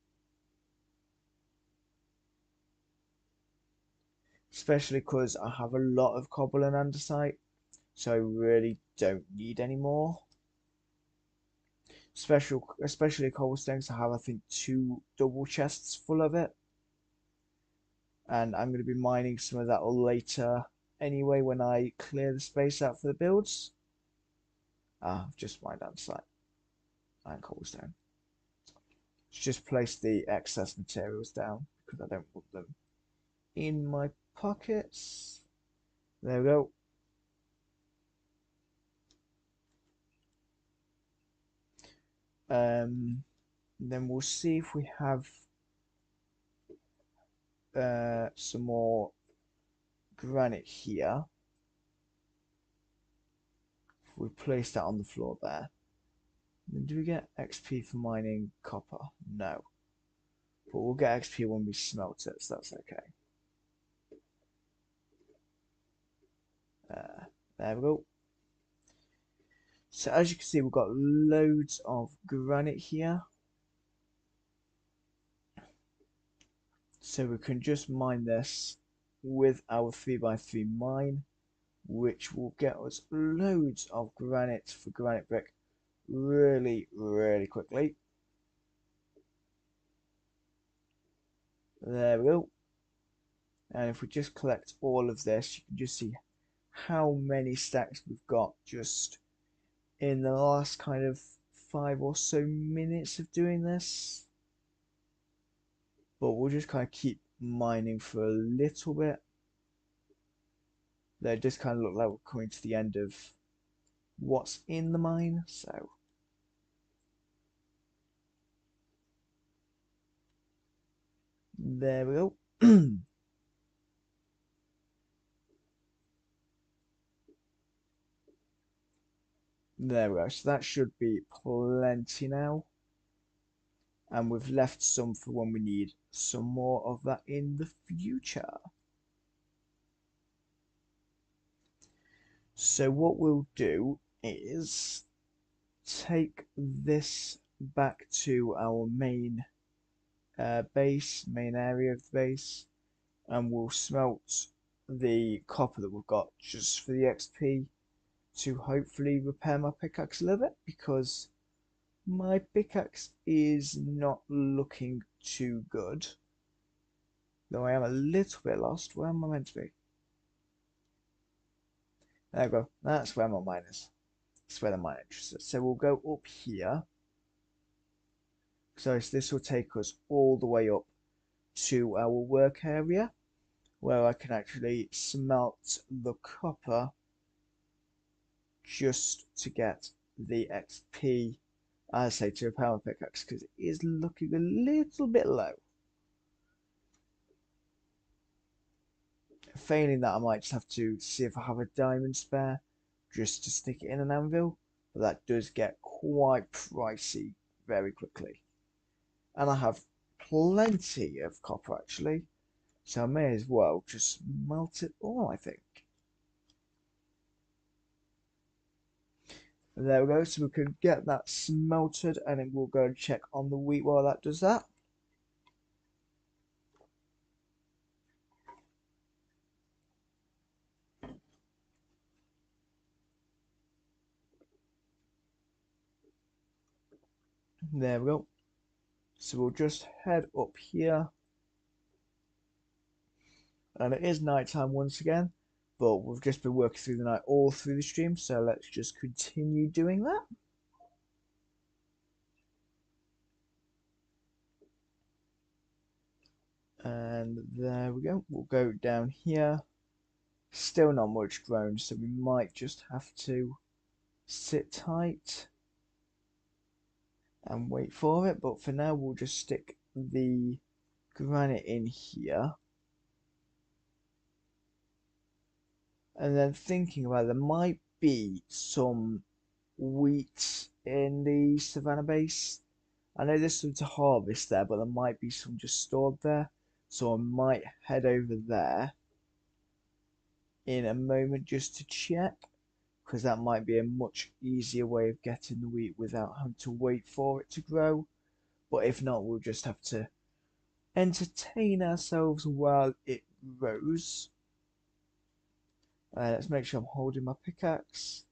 Especially because I have a lot of cobble and andesite, so I really don't need any more. Especially cobblestone, so I have, I think, 2 double chests full of it. And I'm going to be mining some of that later anyway when I clear the space out for the builds. I've just mined andesite and cobblestone. Let's just place the excess materials down because I don't put them in my pockets. There we go. Then we'll see if we have some more granite here. We place that on the floor there. Then do we get XP for mining copper? No. But we'll get XP when we smelt it, so that's okay. There we go. So as you can see, we've got loads of granite here. So we can just mine this with our 3x3 mine, which will get us loads of granite for granite brick really, really quickly. There we go. And if we just collect all of this, you can just see how many stacks we've got just in the last kind of 5 or so minutes of doing this. But we'll just kind of keep mining for a little bit. They just kind of look like we're coming to the end of what's in the mine, so there we go. There we go. So that should be plenty now. And we've left some for when we need some more of that in the future. So what we'll do is take this back to our main main area of the base, and we'll smelt the copper that we've got just for the XP to hopefully repair my pickaxe a little bit, because my pickaxe is not looking too good. Though I am a little bit lost. Where am I meant to be? There we go. That's where my mine is. That's where the mine entrance is. So we'll go up here. So this will take us all the way up to our work area, where I can actually smelt the copper just to get the XP, as I say, to repair my pickaxe, because it is looking a little bit low. Failing that, I might just have to see if I have a diamond spare just to stick it in an anvil, but that does get quite pricey very quickly. And I have plenty of copper actually, so I may as well just melt it all, I think. And there we go, so we can get that smelted, and then we'll go and check on the wheat while that does that. There we go. So we'll just head up here. And it is nighttime once again, but we've just been working through the night all through the stream, so let's just continue doing that. And there we go. We'll go down here. Still not much grown, so we might just have to sit tight and wait for it. But for now, we'll just stick the granite in here. And then thinking about it, there might be some wheat in the savannah base. I know there's some to harvest there, but there might be some just stored there. So I might head over there in a moment just to check, because that might be a much easier way of getting the wheat without having to wait for it to grow. But if not, we'll just have to entertain ourselves while it grows. Let's make sure I'm holding my pickaxe.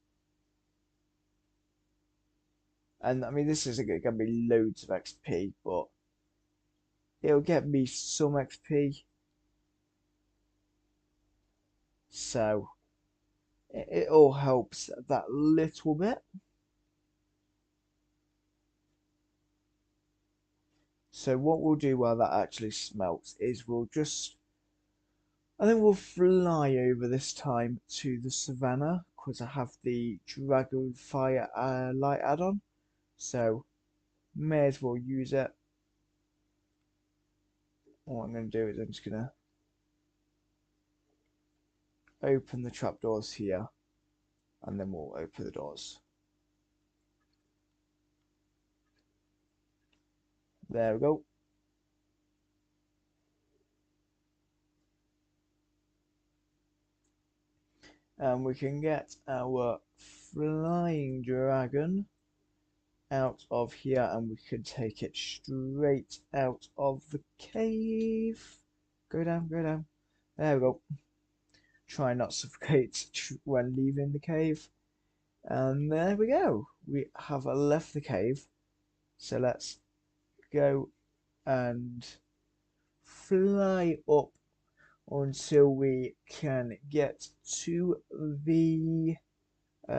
And I mean, this isn't going to be loads of XP, but it'll get me some XP. So it all helps that little bit. So what we'll do while that actually smelts is I think we'll fly over this time to the savannah because I have the Dragonfire light add-on. So may as well use it. What I'm going to do is I'm just going to open the trapdoors here and then we'll open the doors. There we go. And we can get our flying dragon out of here and we can take it straight out of the cave. Go down, go down. There we go. Try not to suffocate when leaving the cave. And there we go. We have left the cave. So let's go and fly up until we can get to the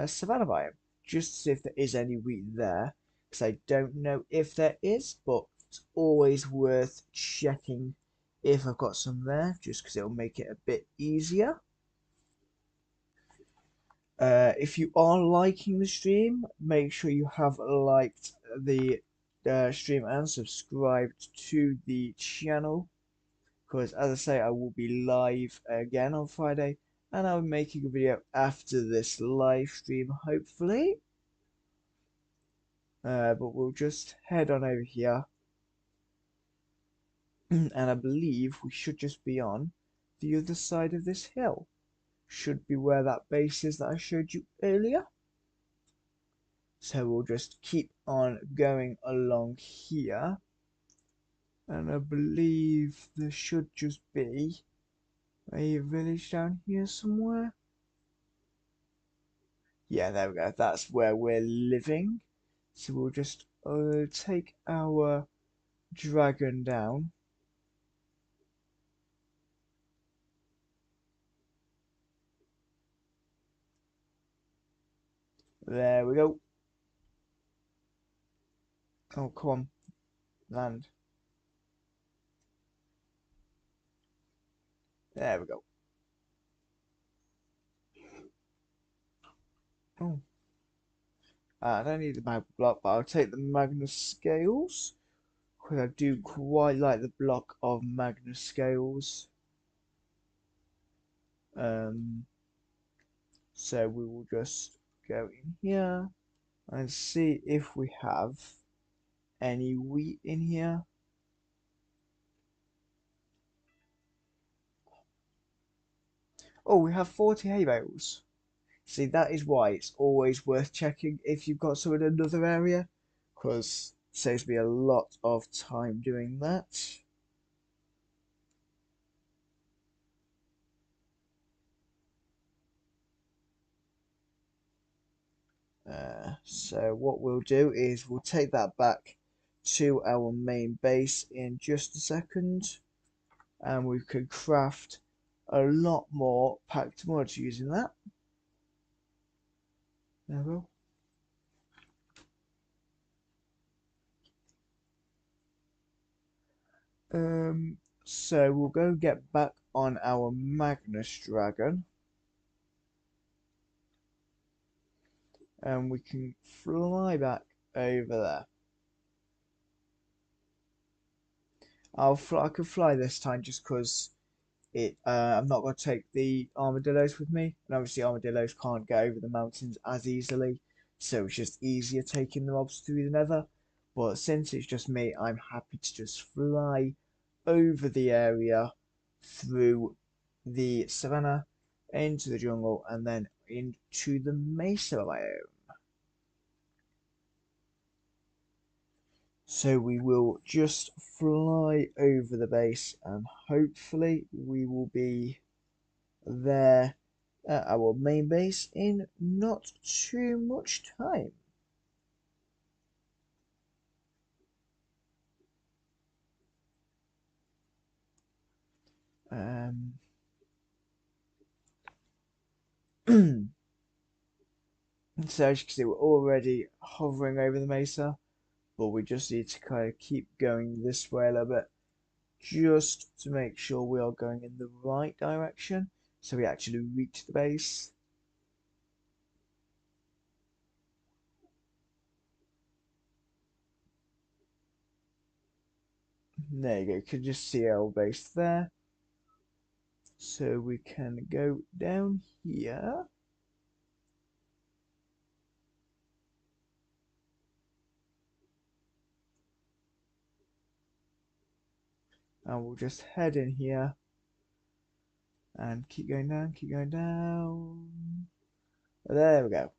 savannah biome. Just to see if there is any wheat there. Because I don't know if there is, but it's always worth checking if I've got some there. Just because it'll make it a bit easier. If you are liking the stream, make sure you have liked the stream and subscribed to the channel. Because as I say, I will be live again on Friday, and I'll be making a video after this live stream, hopefully. But we'll just head on over here, and I believe we should just be on the other side of this hill. Should be where that base is that I showed you earlier. So we'll just keep on going along here. And I believe there should just be a village down here somewhere. Yeah, there we go. That's where we're living. So we'll just take our dragon down. There we go. Oh, come on. Land. There we go. Oh. I don't need the magma block, but I'll take the Magnus scales. Because I do quite like the block of Magnus scales. So we will just go in here and see if we have any wheat in here. Oh, we have 40 hay bales. See, that is why it's always worth checking if you've got some in another area, because it saves me a lot of time doing that. So what we'll do is we'll take that back to our main base in just a second, and we can craft a lot more packed mods using that. There we go. So we'll go get back on our Magnus Dragon. And we can fly back over there. I can fly this time just because I'm not going to take the armadillos with me, and obviously armadillos can't get over the mountains as easily, so it's just easier taking the mobs through the nether. But since it's just me, I'm happy to just fly over the area through the savannah into the jungle and then into the mesa biome. So we will just fly over the base and hopefully we will be there at our main base in not too much time. So as you can see, we're already hovering over the mesa, but we just need to kind of keep going this way a little bit, just to make sure we are going in the right direction, so we actually reach the base. There you go, you can just see our base there. So we can go down here. And we'll just head in here and keep going down, keep going down. There we go.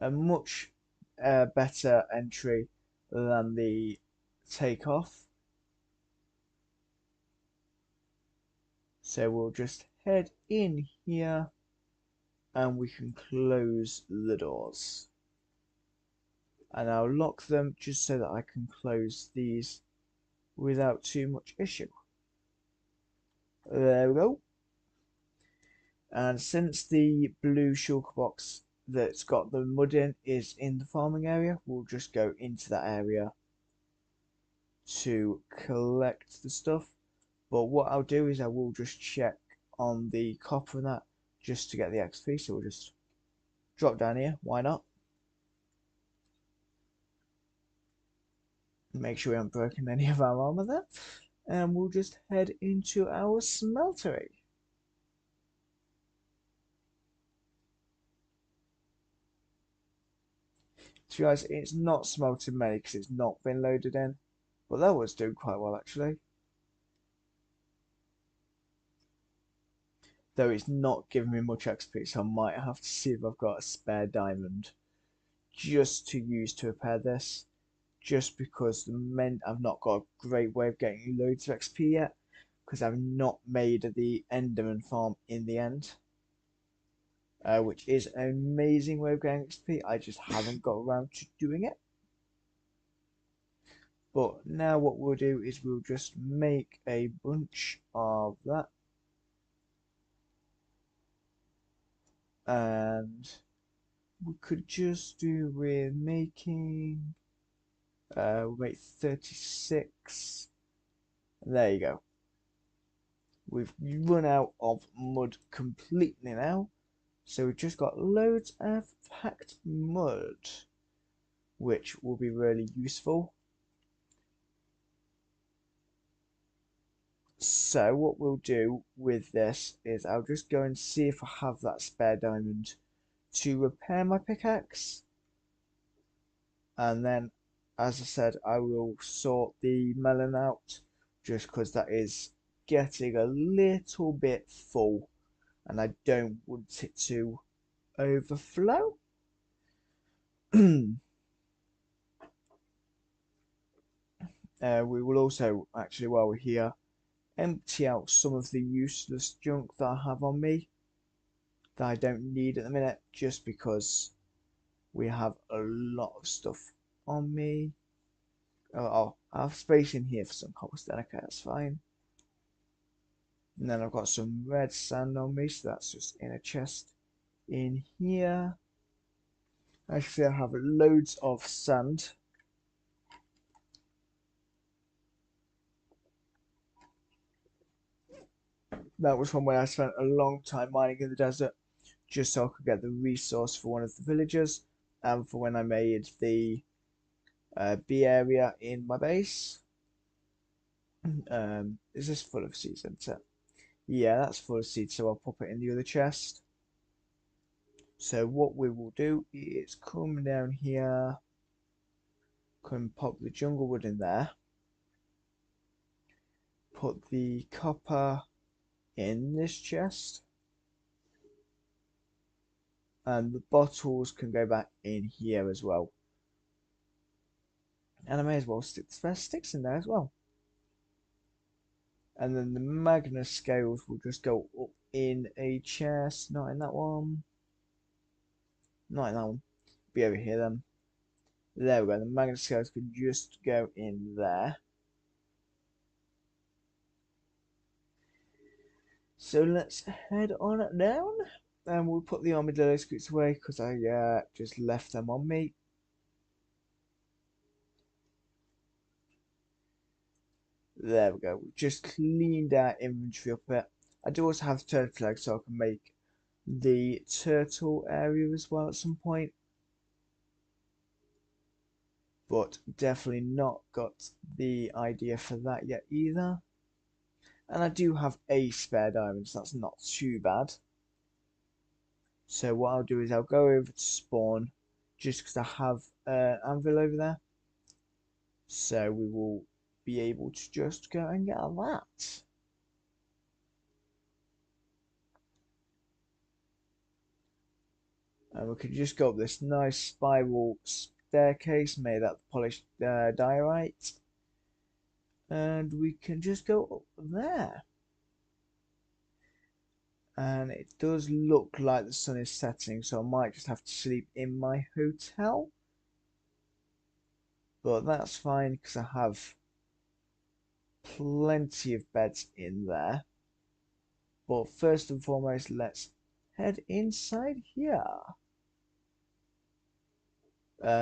A much better entry than the takeoff. So we'll just head in here and we can close the doors. And I'll lock them just so that I can close these without too much issue. There we go. And since the blue shulker box that's got the mud in is in the farming area, we'll just go into that area to collect the stuff. But what I'll do is I will just check on the copper and that just to get the XP. So we'll just drop down here. Why not? Make sure we haven't broken any of our armor there. And we'll just head into our smeltery. To be honest, it's not smelting many because it's not been loaded in. But that was doing quite well actually. Though it's not giving me much XP, so I might have to see if I've got a spare diamond just to use to repair this. Just because I've not got a great way of getting loads of XP yet, because I've not made the Enderman farm in the end, which is an amazing way of getting XP. I just haven't got around to doing it. But now what we'll do is we'll just make a bunch of that. And we could just do with making, we'll make 36. There you go. We've run out of mud completely now. So we've just got loads of packed mud, which will be really useful. So what we'll do with this is I'll just go and see if I have that spare diamond to repair my pickaxe. And then, as I said, I will sort the melon out just because that is getting a little bit full and I don't want it to overflow. We will also, actually, while we're here, empty out some of the useless junk that I have on me that I don't need at the minute, just because we have a lot of stuff on me. Oh, I have space in here for some cobblestone. Okay, that's fine. And then I've got some red sand on me, so that's just in a chest in here. Actually, I have loads of sand. That was from when I spent a long time mining in the desert, just so I could get the resource for one of the villagers, and for when I made the bee area in my base. Is this full of seeds? Yeah, that's full of seeds, so I'll pop it in the other chest. So what we will do is come Can pop the jungle wood in there. Put the copper in this chest. And the bottles can go back in here as well. And I may as well stick the spare sticks in there as well. And then the Magnus scales will just go up in a chest. Not in that one. Not in that one. Be over here then. There we go. The Magnus scales can just go in there. So let's head on down. And we'll put the armadillo scoots away because I just left them on me. There we go. We've just cleaned our inventory up a bit. I do also have turtle eggs, so I can make the turtle area as well at some point. But definitely not got the idea for that yet either. And I do have a spare diamond, so that's not too bad. So what I'll do is I'll go over to spawn, just because I have anvil over there. So we will be able to just go and get that. And we can just go up this nice spiral staircase made out of polished diorite. And we can just go up there. And it does look like the sun is setting, so I might just have to sleep in my hotel. But that's fine because I have plenty of beds in there. But first and foremost, let's head inside here.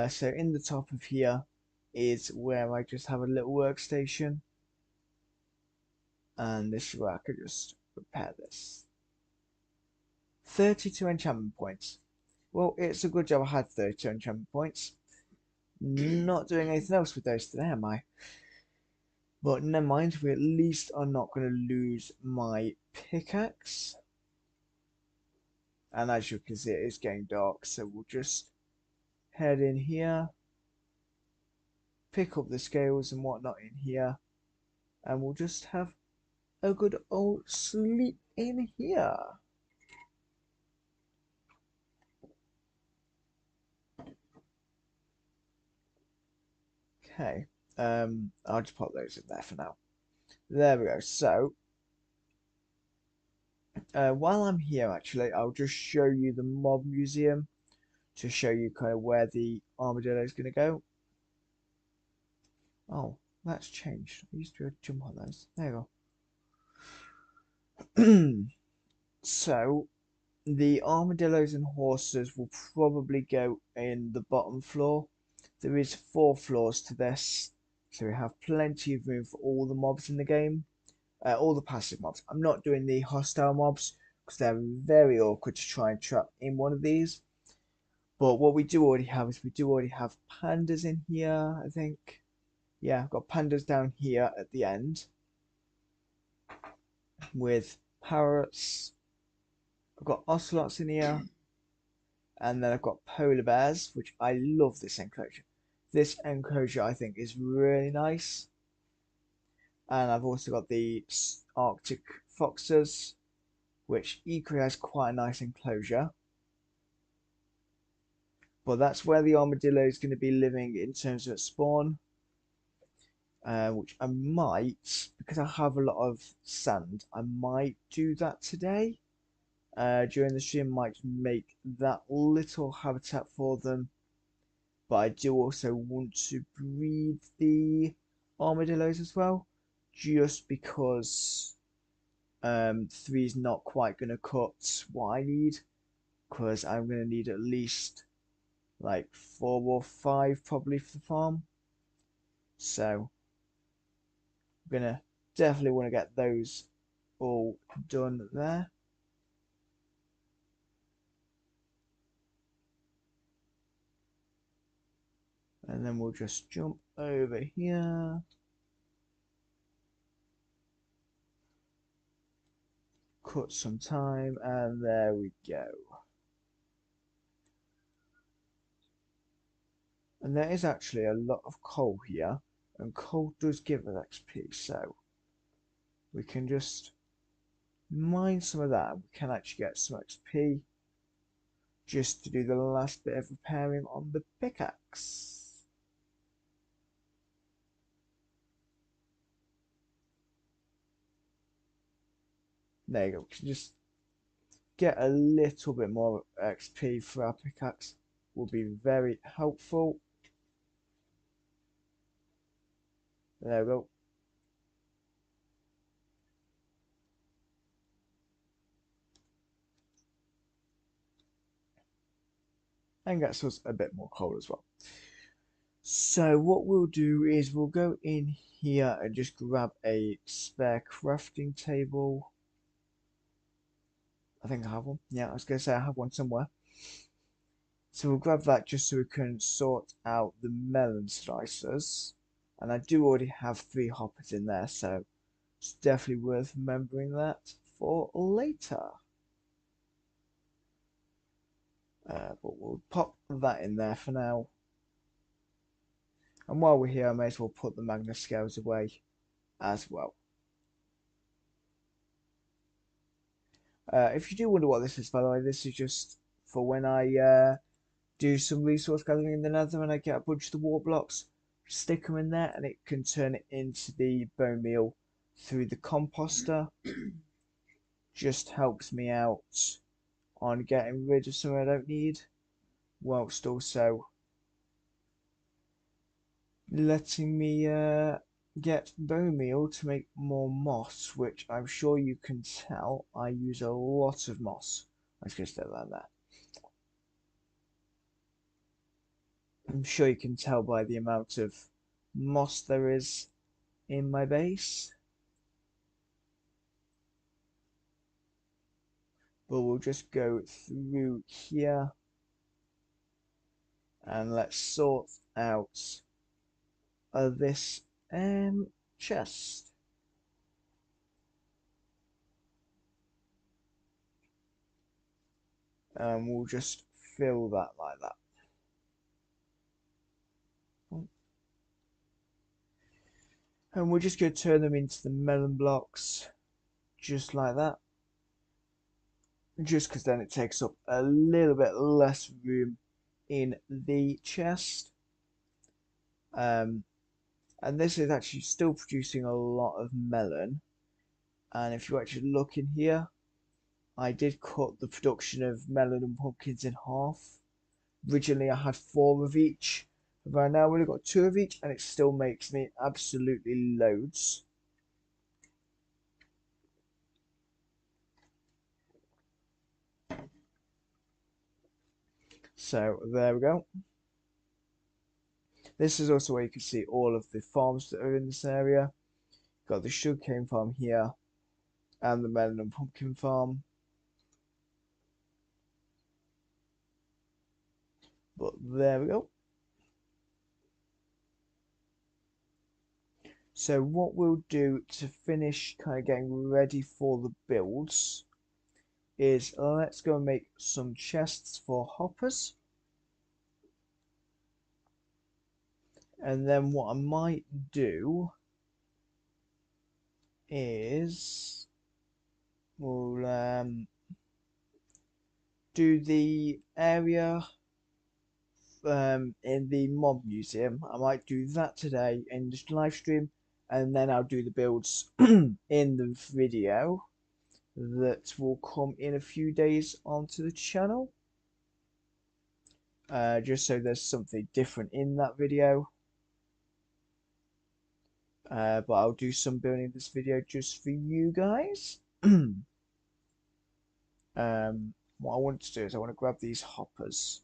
So in the top of here is where I just have a little workstation. And this is where I could just repair this. 32 enchantment points. Well, it's a good job I had 32 enchantment points. Not doing anything else with those today, am I? But never mind, we at least are not going to lose my pickaxe. And as you can see, it is getting dark, so we'll just head in here, pick up the scales and whatnot in here, and we'll just have a good old sleep in here. Okay, I'll just pop those in there for now. There we go. So, while I'm here, actually, I'll just show you the mob museum to show you kind of where the armadillo is going to go. Oh, that's changed. I used to jump on those. There you go. So, the armadillos and horses will probably go in the bottom floor. There is 4 floors to this, so we have plenty of room for all the mobs in the game. All the passive mobs. I'm not doing the hostile mobs because they're very awkward to try and trap in one of these. But what we do already have is we do already have pandas in here, I think. Yeah, I've got pandas down here at the end with parrots. I've got ocelots in here. And then I've got polar bears, which I love this enclosure. This enclosure I think is really nice. And I've also got the Arctic foxes, which equally has quite a nice enclosure. But that's where the armadillo is going to be living in terms of spawn. Which I might, because I have a lot of sand, I might do that today. During the stream, might make that little habitat for them. But I do also want to breed the armadillos as well, just because 3 is not quite going to cut what I need, because I'm going to need at least like 4 or 5 probably for the farm. So I'm going to definitely want to get those all done there. And then we'll just jump over here. Cut some time, and there we go. And there is actually a lot of coal here, and coal does give us XP, so we can just mine some of that. We can actually get some XP just to do the last bit of repairing on the pickaxe. There you go. We can just get a little bit more XP for our pickaxe. Will be very helpful. There we go. And gets us a bit more coal as well. So what we'll do is we'll go in here and just grab a spare crafting table. I think I have one. Yeah, I was going to say I have one somewhere. So we'll grab that just so we can sort out the melon slicers. And I do already have 3 hoppers in there, so it's definitely worth remembering that for later. But we'll pop that in there for now. And while we're here, I may as well put the magna scales away as well. If you do wonder what this is, by the way, this is just for when I do some resource gathering in the nether and I get a bunch of the wart blocks, stick them in there and it can turn it into the bone meal through the composter. Just helps me out on getting rid of something I don't need, whilst also letting me get bone meal to make more moss, which I'm sure you can tell I use a lot of moss. Let's just say that there. I'm sure you can tell by the amount of moss there is in my base. But we'll just go through here and let's sort out this chest. And we'll just fill that like that. And we're just going to turn them into the melon blocks, just like that. Just because then it takes up a little bit less room in the chest. And this is actually still producing a lot of melon. And if you actually look in here, I did cut the production of melon and pumpkins in half. Originally I had 4 of each. Right now I've only got 2 of each and it still makes me absolutely loads. So there we go. This is also where you can see all of the farms that are in this area. Got the sugarcane farm here and the melon and pumpkin farm. But there we go. So what we'll do to finish kind of getting ready for the builds is let's go and make some chests for hoppers. And then what I might do is we'll do the area in the mob museum. I might do that today in this live stream, and then I'll do the builds in the video that will come in a few days onto the channel. Just so there's something different in that video. But I'll do some building in this video just for you guys. What I want to do is I want to grab these hoppers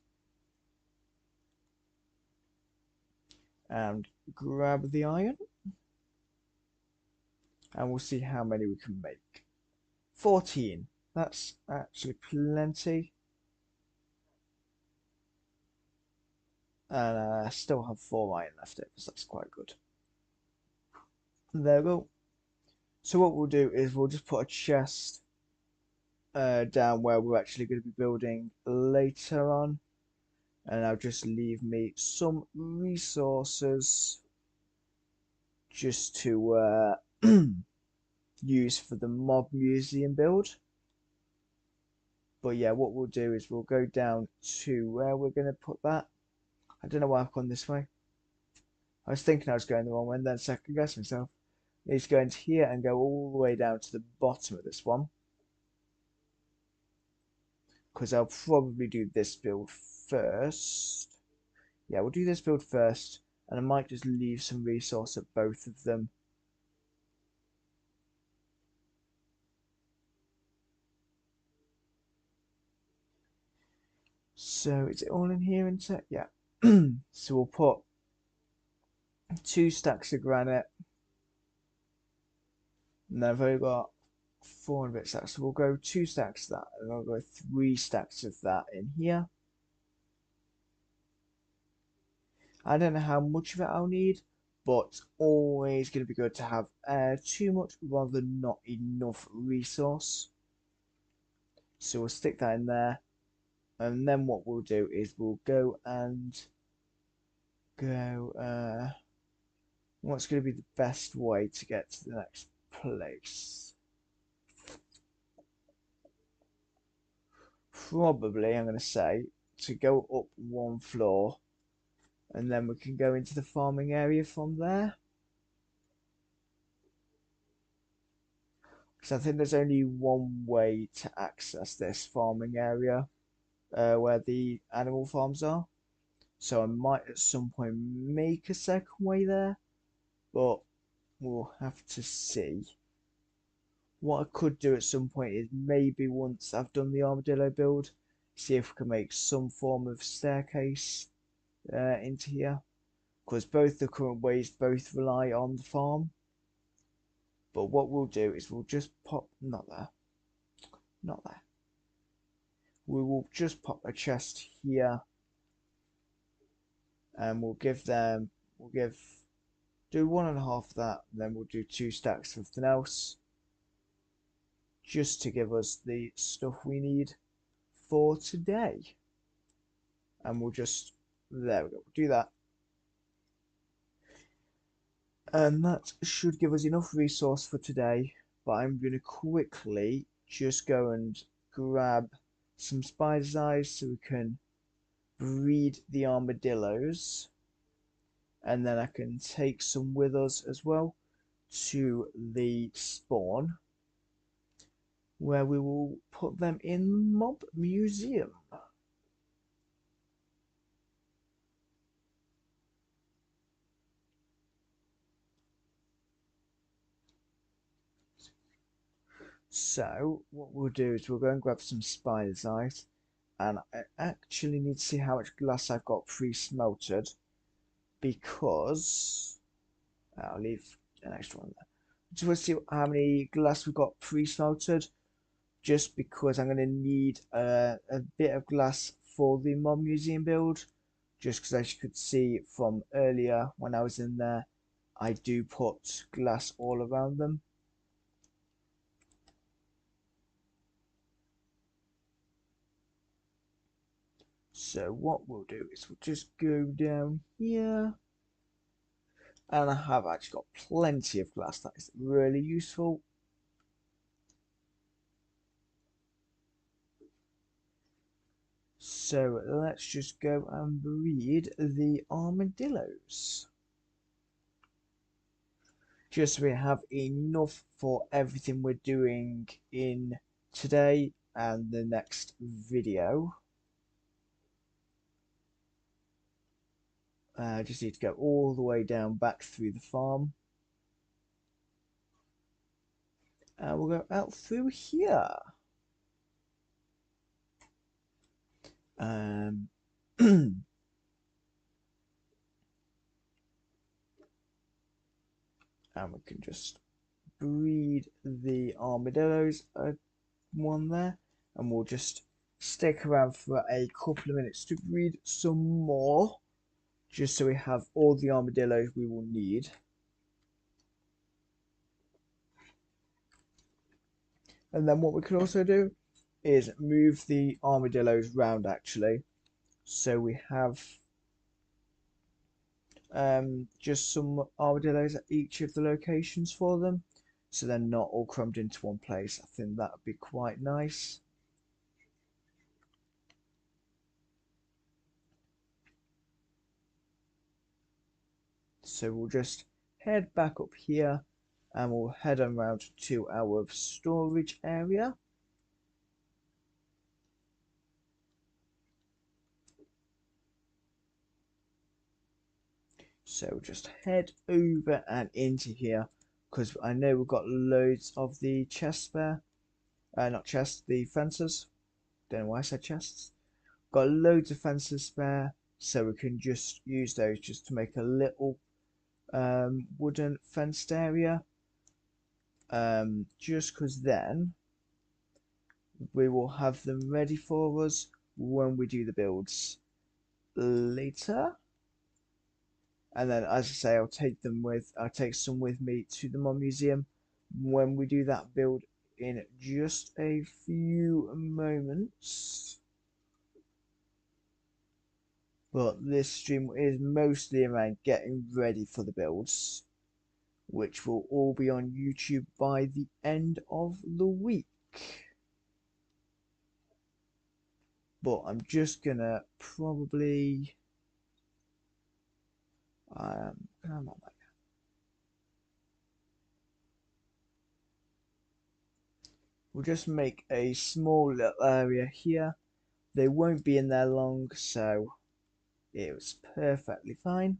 and grab the iron, and we'll see how many we can make. 14. That's actually plenty. And I still have 4 iron left over, so that's quite good. There we go. So what we'll do is we'll just put a chest down where we're actually going to be building later on. and I'll just leave me some resources just to use for the mob museum build. But yeah, what we'll do is we'll go down to where we're going to put that. I don't know why I've gone this way. I was thinking I was going the wrong way, and then second guess myself. I need to go into here and go all the way down to the bottom of this one, because I'll probably do this build first. Yeah, we'll do this build first, and I might just leave some resource at both of them. So is it all in here? Yeah. So we'll put 2 stacks of granite, and then I've only got 400 stacks, so we'll go 2 stacks of that, and I'll go 3 stacks of that in here. I don't know how much of it I'll need, but it's always going to be good to have too much rather than not enough resource. So we'll stick that in there, and then what we'll do is we'll go and go. What's going to be the best way to get to the next place? Probably, I'm going to say, to go up 1 floor, and then we can go into the farming area from there. Because I think there's only one way to access this farming area where the animal farms are. So I might at some point make a second way there, but we'll have to see. What I could do at some point is maybe once I've done the armadillo build, see if we can make some form of staircase into here. Because both the current ways both rely on the farm. But what we'll do is we'll just pop, not there, not there. We will just pop a chest here, and we'll give them, do 1.5 of that, and then we'll do 2 stacks of something else, just to give us the stuff we need for today. And we'll just, there we go, do that. And that should give us enough resource for today, but I'm going to quickly just go and grab some spider's eyes so we can breed the armadillos, and then I can take some with us as well to the spawn, where we will put them in the mob museum. So what we'll do is we'll go and grab some spider's eyes, and I actually need to see how much glass I've got pre-smelted, because I'll leave an extra one there. Just want to see how many glass we've got pre-smelted, just because I'm going to need a bit of glass for the mob museum build, just because as you could see from earlier when I was in there, I do put glass all around them. So what we'll do is we'll just go down here, and I have actually got plenty of glass. That is really useful. So let's just go and breed the armadillos, just so we have enough for everything we're doing in today and the next video. Just need to go all the way down back through the farm, and we'll go out through here. And we can just breed the armadillos, one there, and we'll just stick around for a couple of minutes to breed some more, just so we have all the armadillos we will need. And then what we can also do is move the armadillos round actually, So we have just some armadillos at each of the locations for them, so they're not all crammed into one place. I think that would be quite nice. So we'll just head back up here and we'll head on round to our storage area. So just head over and into here because I know we've got loads of the chests there. Not chests, the fences. Don't know why I said chests. Got loads of fences spare, so we can just use those just to make a little wooden fenced area. Just because then we will have them ready for us when we do the builds later. And then, as I say, I'll take some with me to the Mod Museum when we do that build in just a few moments. But this stream is mostly around getting ready for the builds, which will all be on YouTube by the end of the week. But I'm just gonna probably we'll just make a small little area here. They won't be in there long, so it was perfectly fine.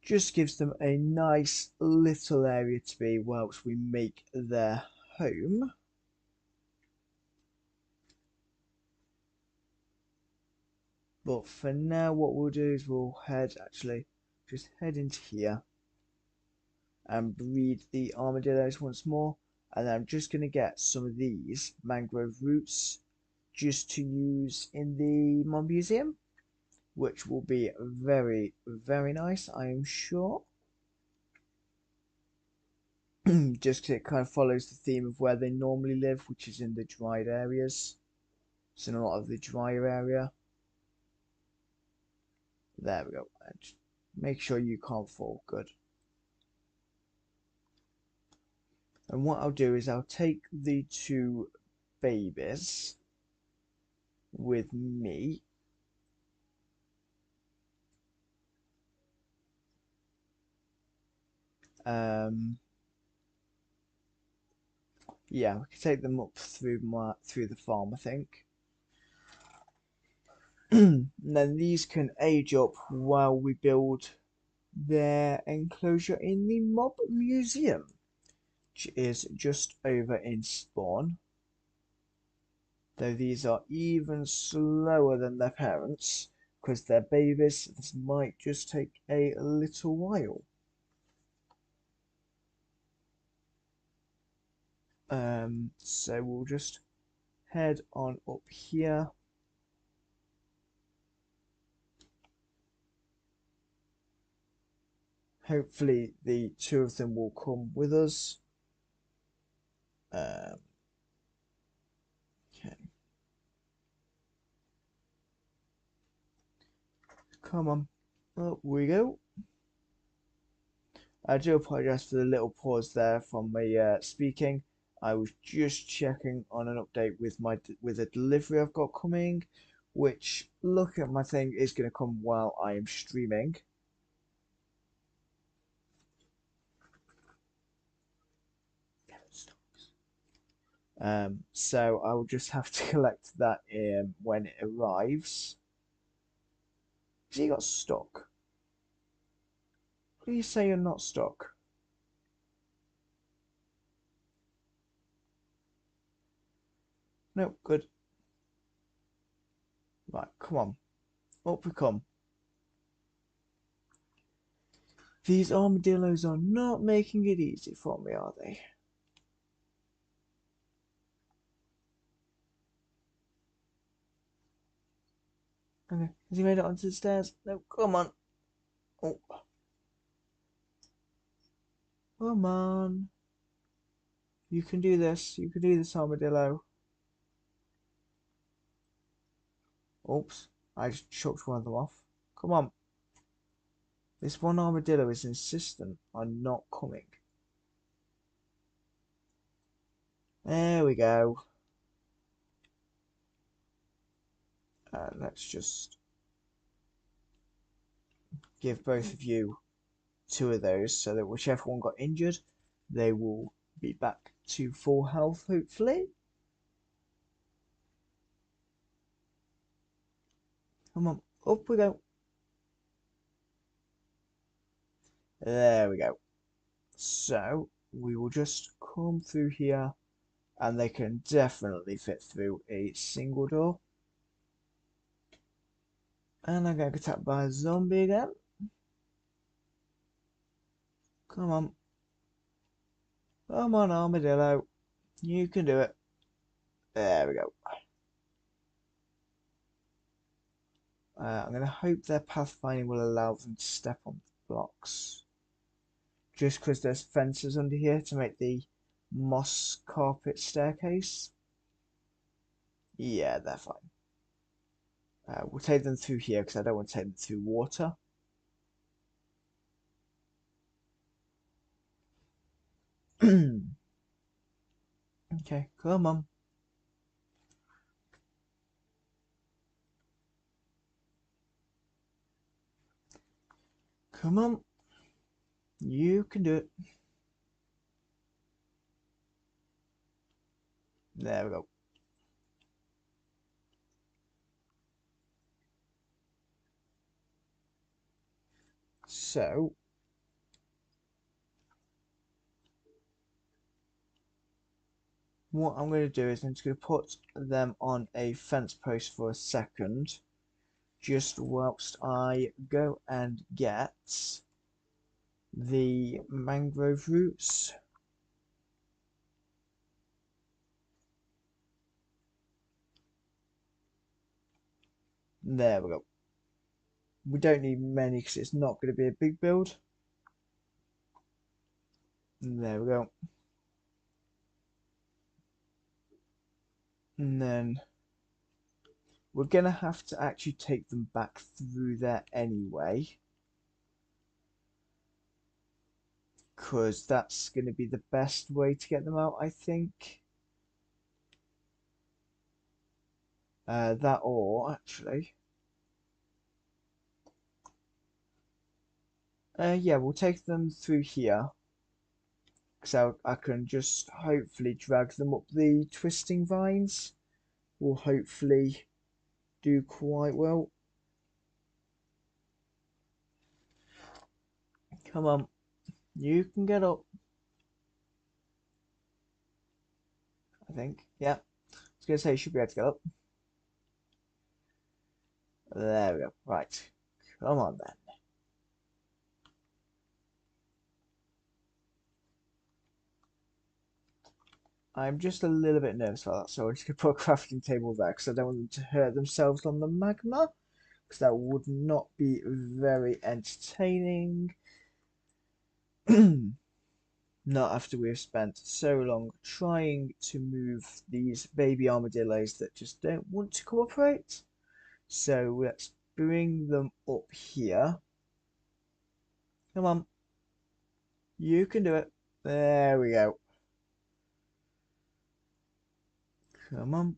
Just gives them a nice little area to be whilst we make their home. But for now, what we'll do is we'll just head into here and breed the armadillos once more. And I'm just going to get some of these mangrove roots just to use in the Mod Museum, which will be very, very nice, I am sure. Just because it kind of follows the theme of where they normally live, which is in the dried areas. So in a lot of the drier area. There we go. And make sure you can't fall. Good. And what I'll do is I'll take the two babies with me. Yeah, we can take them up through the farm, I think. And then these can age up while we build their enclosure in the Mob Museum, which is just over in Spawn. Though these are even slower than their parents, because they're babies, this might just take a little while. So we'll just head on up here. Hopefully the two of them will come with us. Okay. Come on. Up we go. I do apologise for the little pause there from me speaking. I was just checking on an update with a delivery I've got coming, which, look at my thing, is going to come while I am streaming. So I will just have to collect that when it arrives. Has he got stuck? Please say you're not stuck. No, good. Right, come on. Up we come. These armadillos are not making it easy for me, are they? Okay, has he made it onto the stairs? No, come on. Oh. Come on. You can do this. You can do this, armadillo. Oops, I just chucked one of them off. Come on. This one armadillo is insistent on not coming. There we go. Let's just give both of you two of those so that whichever one got injured, they will be back to full health, hopefully. Come on, up we go. There we go. So we will just come through here, and they can definitely fit through a single door. And I'm going to get attacked by a zombie again. Come on. Come on, armadillo. You can do it. There we go. I'm going to hope their pathfinding will allow them to step on blocks. Just because there's fences under here to make the moss carpet staircase. Yeah, they're fine. We'll take them through here because I don't want to take them through water. Okay, come on. Come on. You can do it. There we go. So, what I'm going to do is I'm just going to put them on a fence post for a second, just whilst I go and get the mangrove roots. There we go. We don't need many because it's not going to be a big build. There we go. And then we're going to have to actually take them back through there anyway, because that's going to be the best way to get them out, I think. That or, actually... yeah, we'll take them through here. Because I can just hopefully drag them up the twisting vines. Will hopefully do quite well. Come on, you can get up. I think, yeah. I was going to say you should be able to get up. There we go. Right, come on then. I'm just a little bit nervous about that, so I'm just going to put a crafting table there because I don't want them to hurt themselves on the magma, because that would not be very entertaining. Not after we've spent so long trying to move these baby armadillos that just don't want to cooperate. So let's bring them up here. Come on. You can do it. There we go. Come on.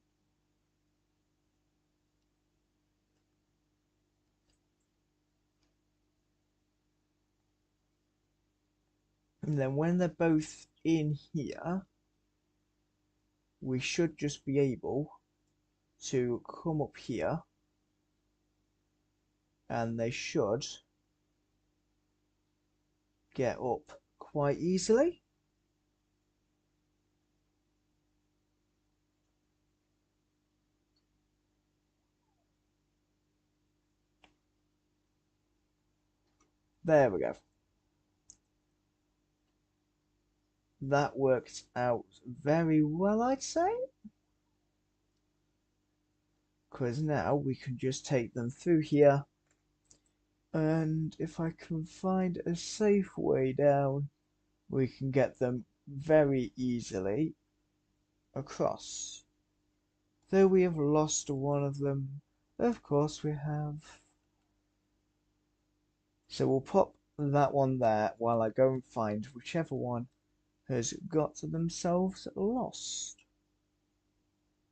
And then when they're both in here, we should just be able to come up here, and they should get up quite easily. There we go. That worked out very well, I'd say. Because now we can just take them through here. And if I can find a safe way down, we can get them very easily across. Though we have lost one of them, Of course we have. So we'll pop that one there while I go and find whichever one has got themselves lost.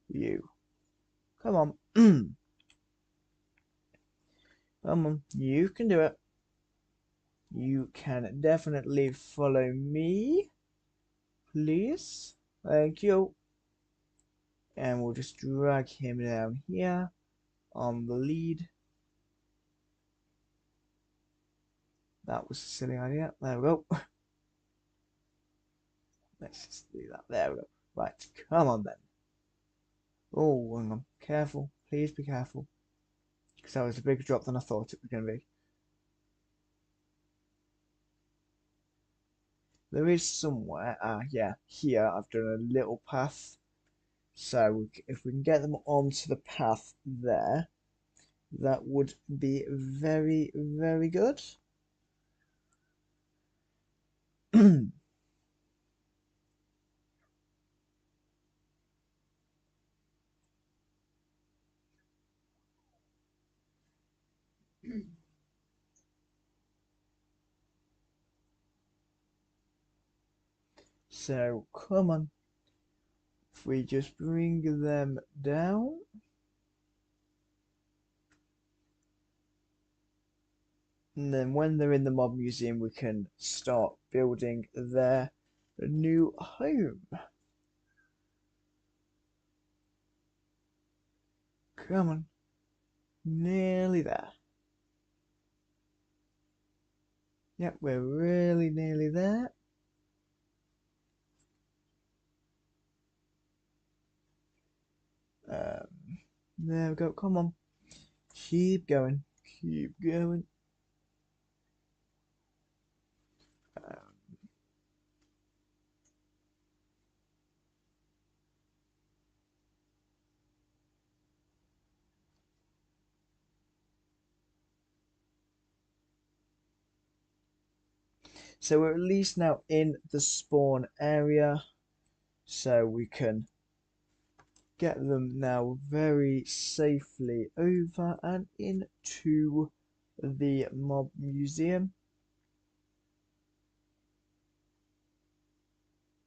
You. Come on. Come on. You can do it. You can definitely follow me. Please. Thank you. And we'll just drag him down here on the lead. That was a silly idea. There we go. Let's just do that. There we go. Right, come on then. Oh, hang on. Careful. Please be careful. Because that was a bigger drop than I thought it was going to be. There is somewhere. Yeah. Here I've done a little path. So if we can get them onto the path there, that would be very, very good. So come on. If we just bring them down. And then when they're in the mob museum, we can start building their new home. Come on. Nearly there. Yep, we're really nearly there. There we go. Come on. Keep going. Keep going. So we're at least now in the spawn area. So we can get them now very safely over and into the mob museum.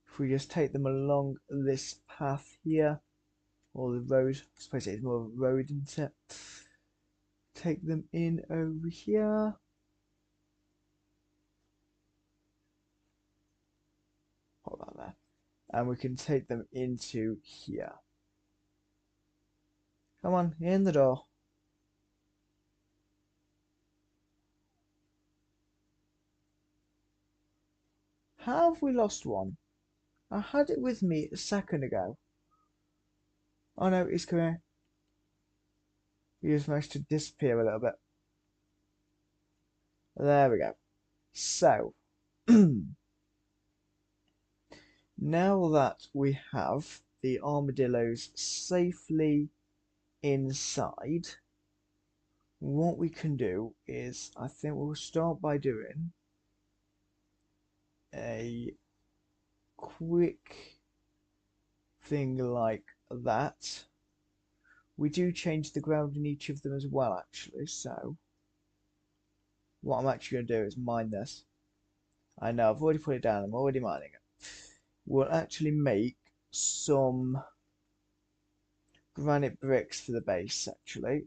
If we just take them along this path here, or the road, I suppose it's more of a road, isn't it? Take them in over here. Put that there. And we can take them into here. Come on, in the door. Have we lost one? I had it with me a second ago. Oh no, he's coming. He just managed to disappear a little bit. There we go. So, now that we have the armadillos safely inside, what we can do is, I think we'll start by doing a quick thing like that. We do change the ground in each of them as well, actually, so what I'm actually going to do is mine this. I know, I've already put it down, I'm already mining it. We'll actually make some granite bricks for the base, actually.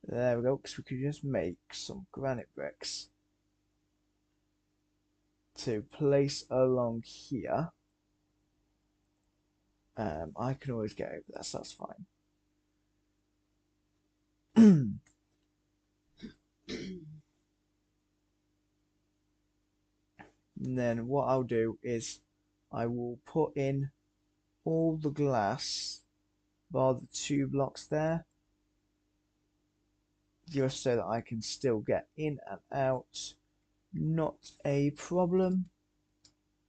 There we go, because we could just make some granite bricks to place along here. I can always get over this, that's fine. And then what I'll do is I will put in all the glass bar the 2 blocks there, just so that I can still get in and out. Not a problem,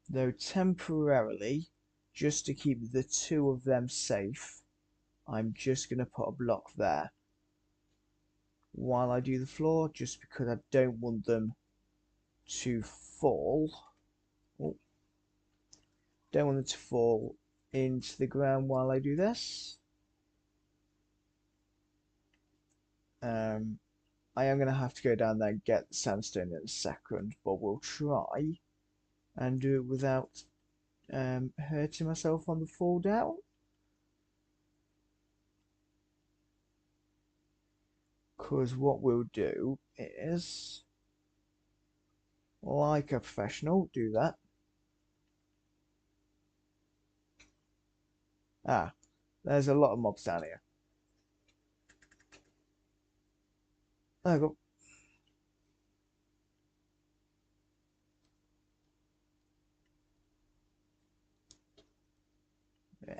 though temporarily, just to keep the 2 of them safe, I'm just going to put a block there while I do the floor, just because I don't want them to fall. Oh, Don't want them to fall into the ground while I do this. I am going to have to go down there and get the sandstone in a second, but we'll try and do it without hurting myself on the fall down. Because what we'll do is, like a professional, do that. Ah, there's a lot of mobs down here. There we go. Yeah.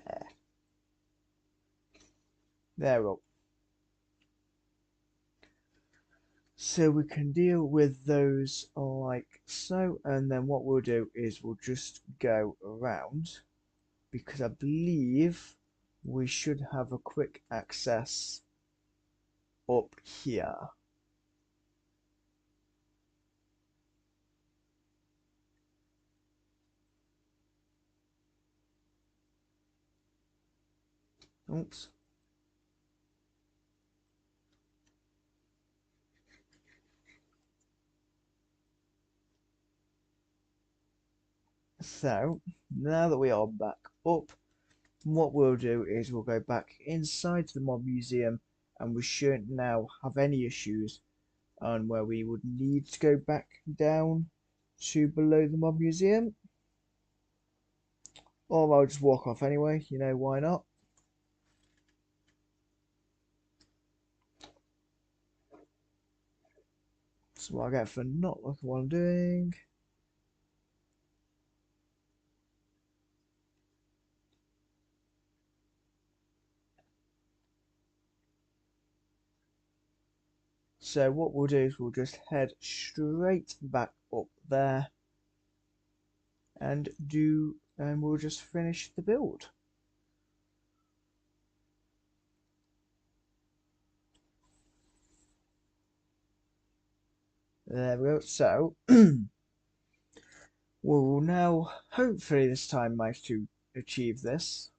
There we go. So we can deal with those like so, and then what we'll do is we'll just go around, because I believe we should have a quick access up here. Oops. So now that we are back up, what we'll do is we'll go back inside the mob museum, and we shouldn't now have any issues on where we would need to go back down to below the mob museum. Or I'll just walk off anyway, you know, why not? That's what I get for not looking what I'm doing. So what we'll do is we'll just head straight back up there and we'll just finish the build. There we go. So we'll now hopefully this time manage to achieve this.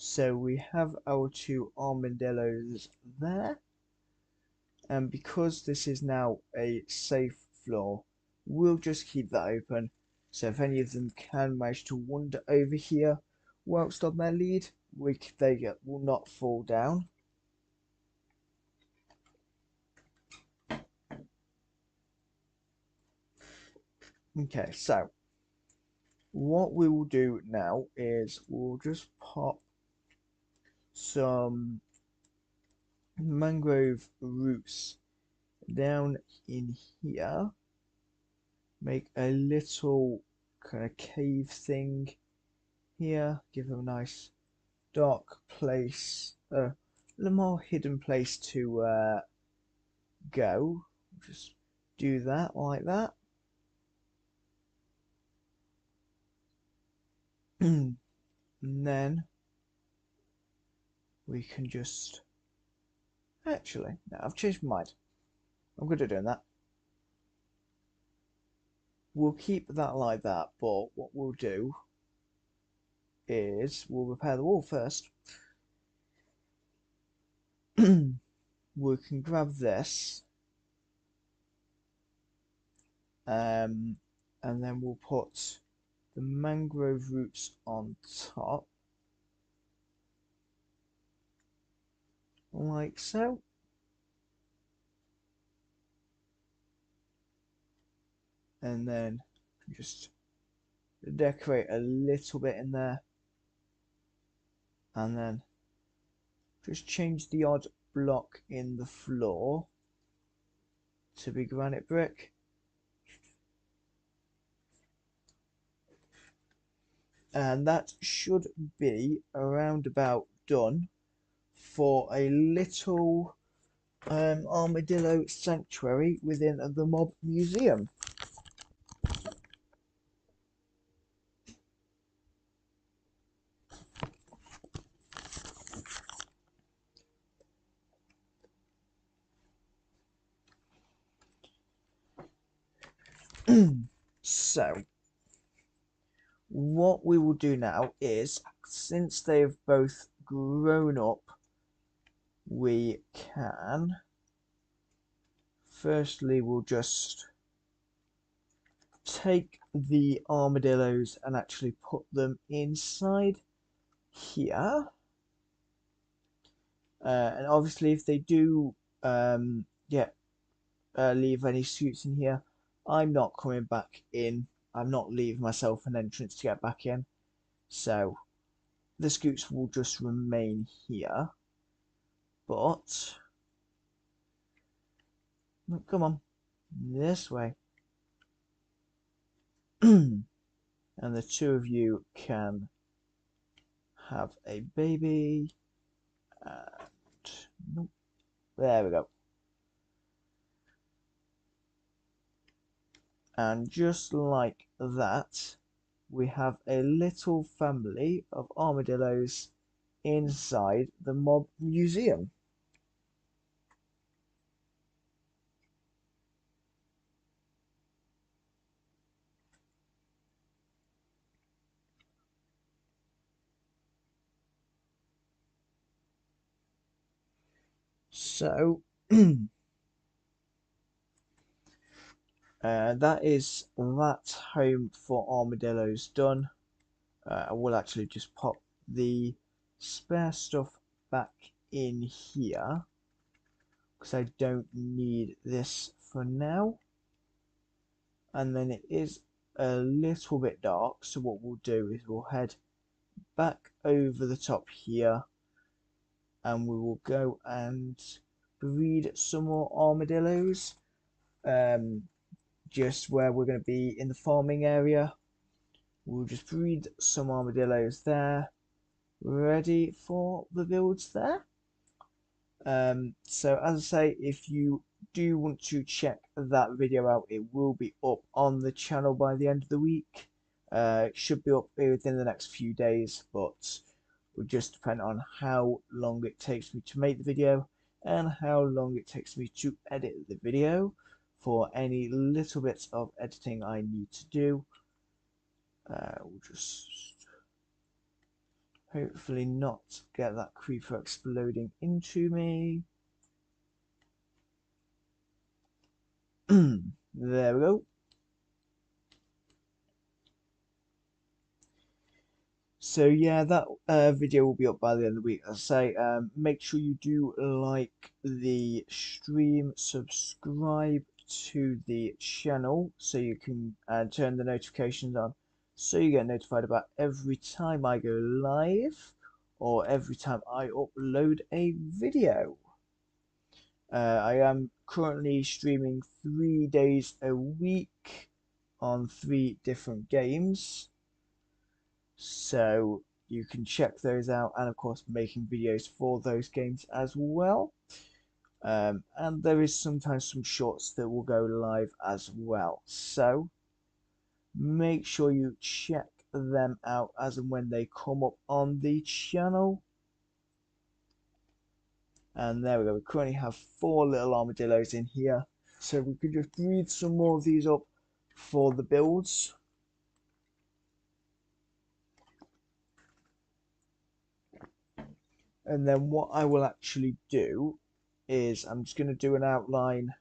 So we have our two armadillos there, and because this is now a safe floor, we'll just keep that open. So if any of them can manage to wander over here whilst on their lead, they will not fall down. Okay, so what we will do now is we'll just pop some mangrove roots down in here, make a little kind of cave thing here, give them a nice dark place, a little more hidden place to go. Just do that like that. And then we can just actually, no, I've changed my mind. I'm good at doing that. We'll keep that like that, but what we'll do is we'll repair the wall first. We can grab this, and then we'll put the mangrove roots on top, like so. And then just decorate a little bit in there, and then just change the odd block in the floor to be granite brick. And that should be around about done for a little armadillo sanctuary within the mob museum. So what we will do now is, since they've both grown up, we can firstly we'll just take the armadillos and actually put them inside here. And obviously if they do leave any suits in here, I'm not coming back in. I'm not leaving myself an entrance to get back in. So the scoots will just remain here. But come on, this way. And the two of you can have a baby. And nope. There we go. And just like that, we have a little family of armadillos inside the mob museum. So that is that home for armadillos done. I will actually just pop the spare stuff back in here because I don't need this for now. And then it is a little bit dark, so what we'll do is we'll head back over the top here and we will go and breed some more armadillos, just where we're going to be in the farming area. We'll just breed some armadillos there, ready for the builds there. So as I say, if you do want to check that video out, it will be up on the channel by the end of the week. It should be up within the next few days, but will just depend on how long it takes me to make the video and how long it takes me to edit the video for any little bits of editing I need to do. We'll just hopefully not get that creeper exploding into me. There we go. So yeah, that video will be up by the end of the week. As I say, make sure you do like the stream, subscribe to the channel so you can turn the notifications on, so you get notified about every time I go live or every time I upload a video. I am currently streaming 3 days a week on 3 different games, so you can check those out, and of course making videos for those games as well. And there is sometimes some shorts that will go live as well, so make sure you check them out as and when they come up on the channel. And there we go, we currently have 4 little armadillos in here, so we could just breed some more of these up for the builds. And then what I will actually do is I'm just going to do an outline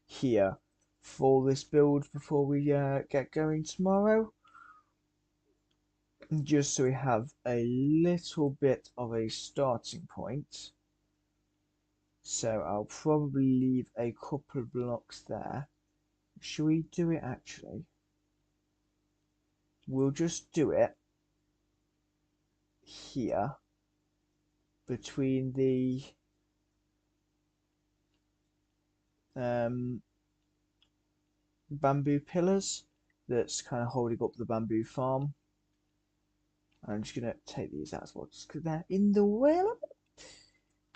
here for this build before we get going tomorrow, just so we have a little bit of a starting point. So I'll probably leave a couple of blocks there. Should we do it actually? We'll just do it here between the bamboo pillars that's kind of holding up the bamboo farm. I'm just going to take these out as well, just because they're in the way of it.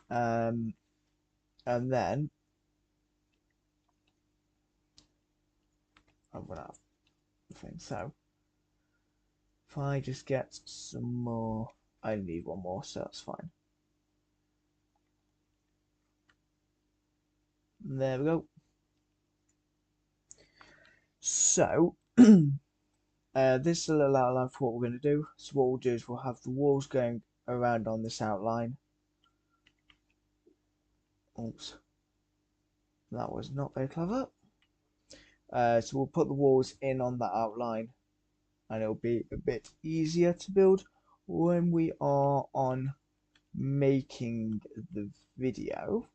And then I'm going to have the thing. So if I just get some more, I need one more, so that's fine. There we go. So this is a little outline for what we're going to do. So what we'll do is we'll have the walls going around on this outline. Oops, that was not very clever. So we'll put the walls in on that outline, and it'll be a bit easier to build when we are on making the video.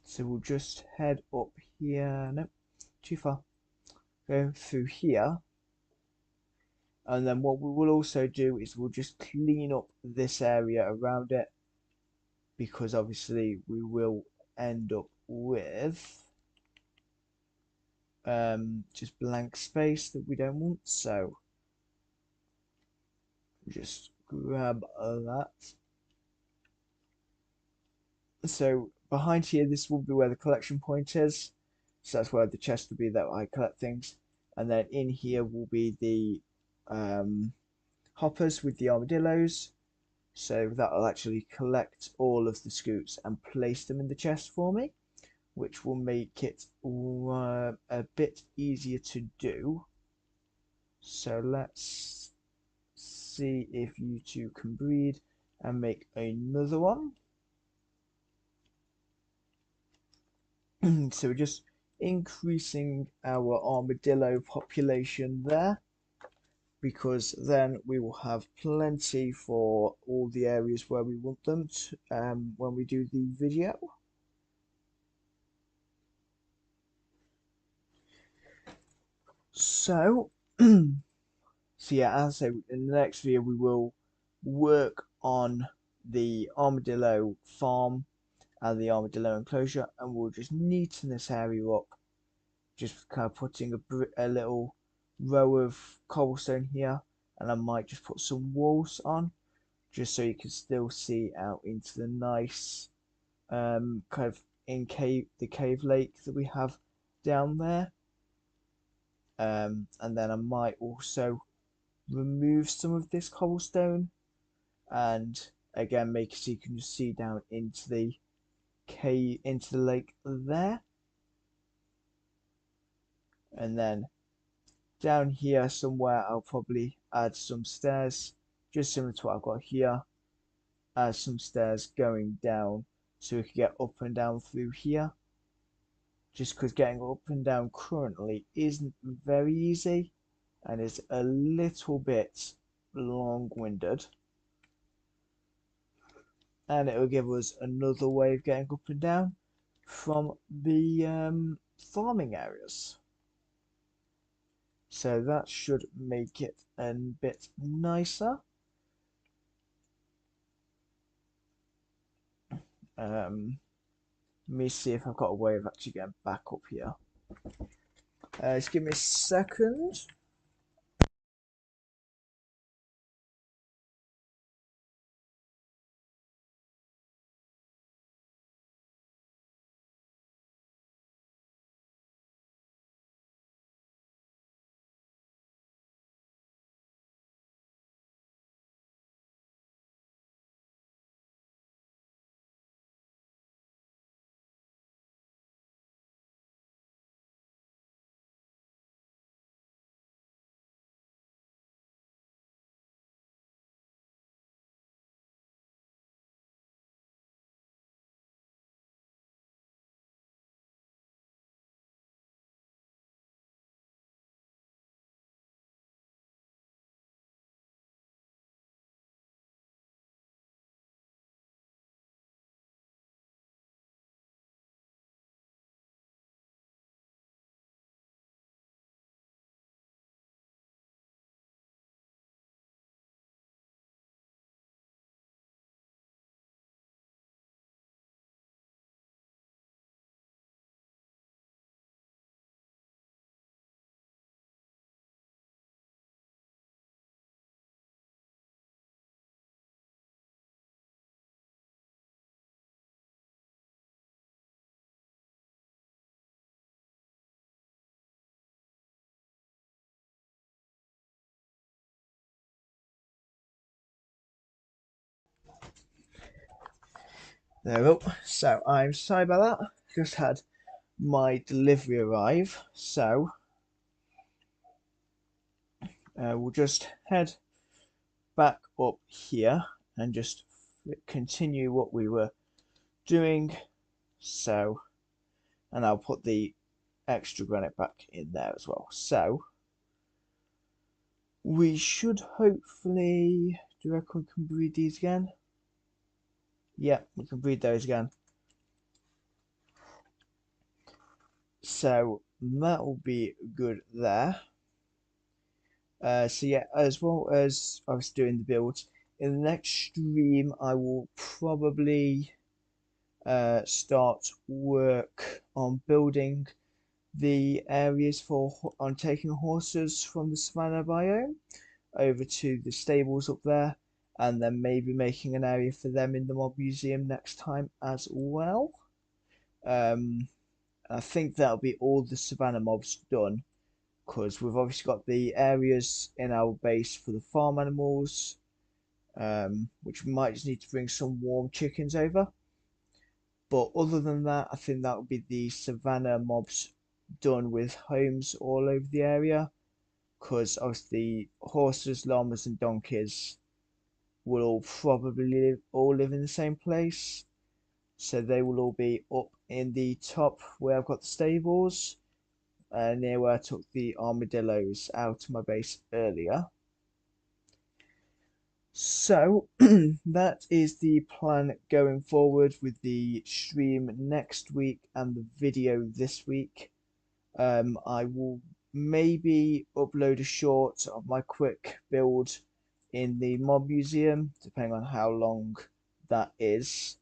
So we'll just head up here. Nope, too far. Go through here. And then what we will also do is we'll just clean up this area around it, because obviously we will end up with just blank space that we don't want. So just grab that. So behind here, this will be where the collection point is. So that's where the chest will be that I collect things. And then in here will be the hoppers with the armadillos. So that'll actually collect all of the scoots and place them in the chest for me, which will make it a bit easier to do. So let's see if you two can breed and make another one. So we're just increasing our armadillo population there, because then we will have plenty for all the areas where we want them to, when we do the video. So, so yeah, as I say, in the next video we will work on the armadillo farm and the armadillo enclosure, and we'll just neaten this area up, just kind of putting a little row of cobblestone here, and I might just put some walls on, just so you can still see out into the nice kind of the cave lake that we have down there. And then I might also remove some of this cobblestone and again make it so you can just see down into the cave, into the lake there. And then down here somewhere I'll probably add some stairs, just similar to what I've got here. Add some stairs going down so we can get up and down through here, just because getting up and down currently isn't very easy and is a little bit long-winded, and it will give us another way of getting up and down from the farming areas. So that should make it a bit nicer. Let me see if I've got a way of actually getting back up here. Just give me a second. There we go. So I'm sorry about that. Just had my delivery arrive. So we'll just head back up here and just continue what we were doing. So, and I'll put the extra granite back in there as well. So we should hopefully, do you reckon we can breed these again? Yeah, we can breed those again. So that will be good there. So yeah, as well as I was doing the builds, in the next stream I will probably start work on building the areas for on taking horses from the savannah biome over to the stables up there, and then maybe making an area for them in the mob museum next time as well. I think that'll be all the savannah mobs done, because we've obviously got the areas in our base for the farm animals, which we might just need to bring some warm chickens over. But other than that, I think that would be the savannah mobs done with homes all over the area, because obviously horses, llamas, and donkeys will all probably live in the same place. So they will all be up in the top where I've got the stables, near where I took the armadillos out of my base earlier. So that is the plan going forward with the stream next week and the video this week. I will maybe upload a short of my quick build in the mob museum, depending on how long that is.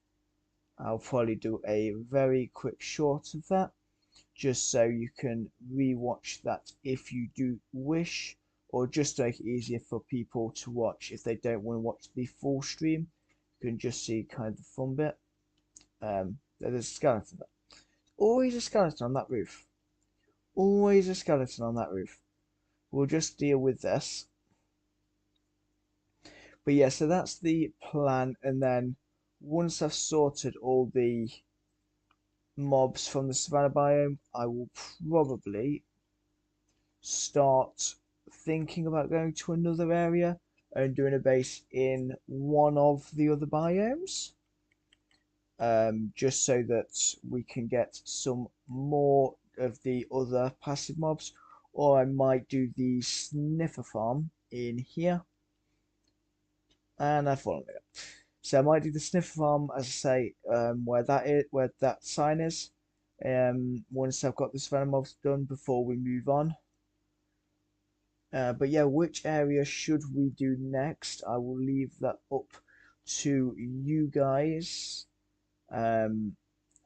I'll probably do a very quick short of that, just so you can rewatch that if you do wish, or just to make it easier for people to watch if they don't want to watch the full stream. You can just see kind of the fun bit. There's a skeleton there. Always a skeleton on that roof. Always a skeleton on that roof. We'll just deal with this. But yeah, so that's the plan, and then once I've sorted all the mobs from the savannah biome, I will probably start thinking about going to another area and doing a base in one of the other biomes, just so that we can get some more of the other passive mobs. Or I might do the sniffer farm in here, and I've fallen it. So I might do the sniffer farm, as I say, where that sign is. Once I've got the savannah mobs done before we move on. But yeah, which area should we do next? I will leave that up to you guys. And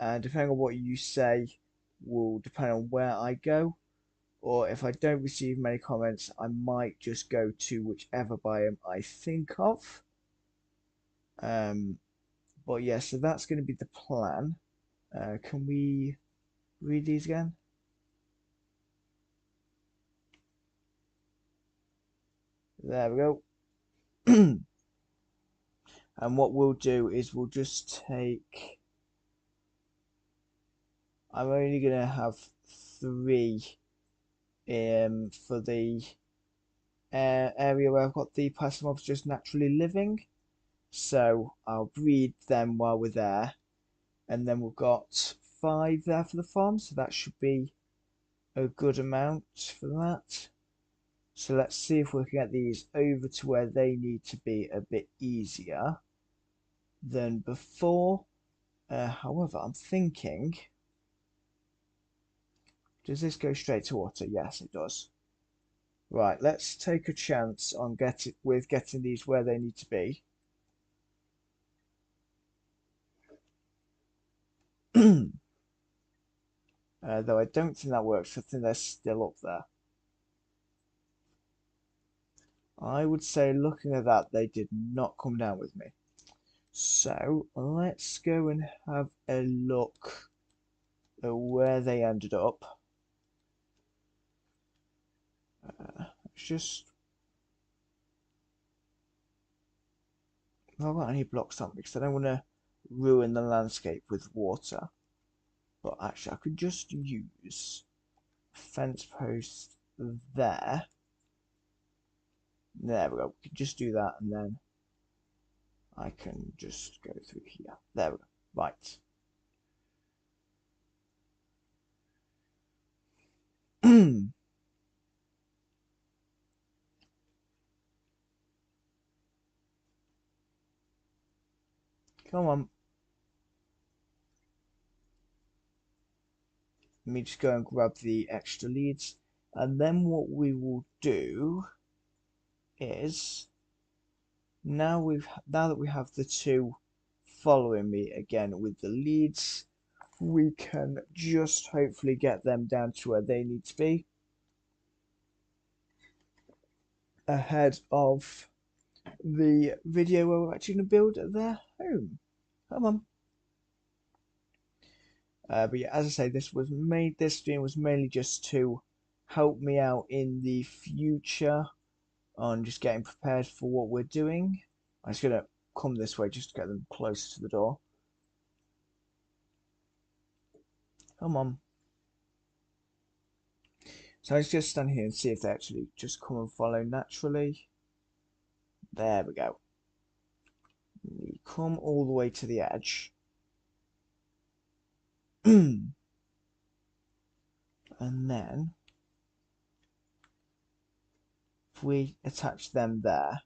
depending on what you say, will depend on where I go. Or if I don't receive many comments, I might just go to whichever biome I think of. But yeah, so that's going to be the plan. Can we read these again? There we go. And what we'll do is we'll just take, I'm only going to have 3 for the area where I've got the passive mobs just naturally living. So I'll breed them while we're there. And then we've got 5 there for the farm, so that should be a good amount for that. So let's see if we can get these over to where they need to be a bit easier than before. However, I'm thinking, does this go straight to water? Yes, it does. Right, let's take a chance on getting these where they need to be. Though I don't think that works. I think they're still up there. I would say, looking at that, they did not come down with me. So let's go and have a look at where they ended up. It's just, have I got any blocks on me? Because I don't want to ruin the landscape with water. But actually, I could just use fence post there. There we go. We could just do that, and then I can just go through here. There we go. Right. Come on. Let me just go and grab the extra leads. And then what we will do is now that we have the two following me again with the leads, we can just hopefully get them down to where they need to be ahead of the video where we're actually going to build their home. Come on. But yeah, as I say, this stream was mainly just to help me out in the future on just getting prepared for what we're doing. I'm just gonna come this way just to get them closer to the door. Come on. So let's just stand here and see if they actually just come and follow naturally. There we go. We come all the way to the edge. And then if we attach them there,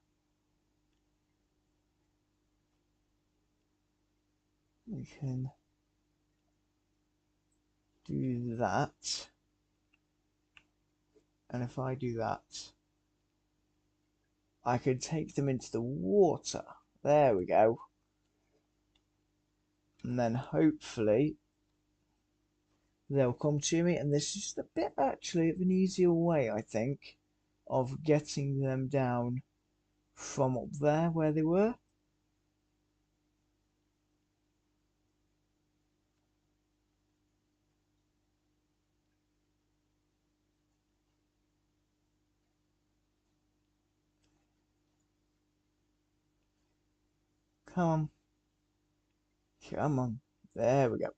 we can do that. And if I do that, I could take them into the water. There we go. And then hopefully they'll come to me. And this is just a bit actually of an easier way, I think, of getting them down from up there where they were. Come on. Come on. There we go.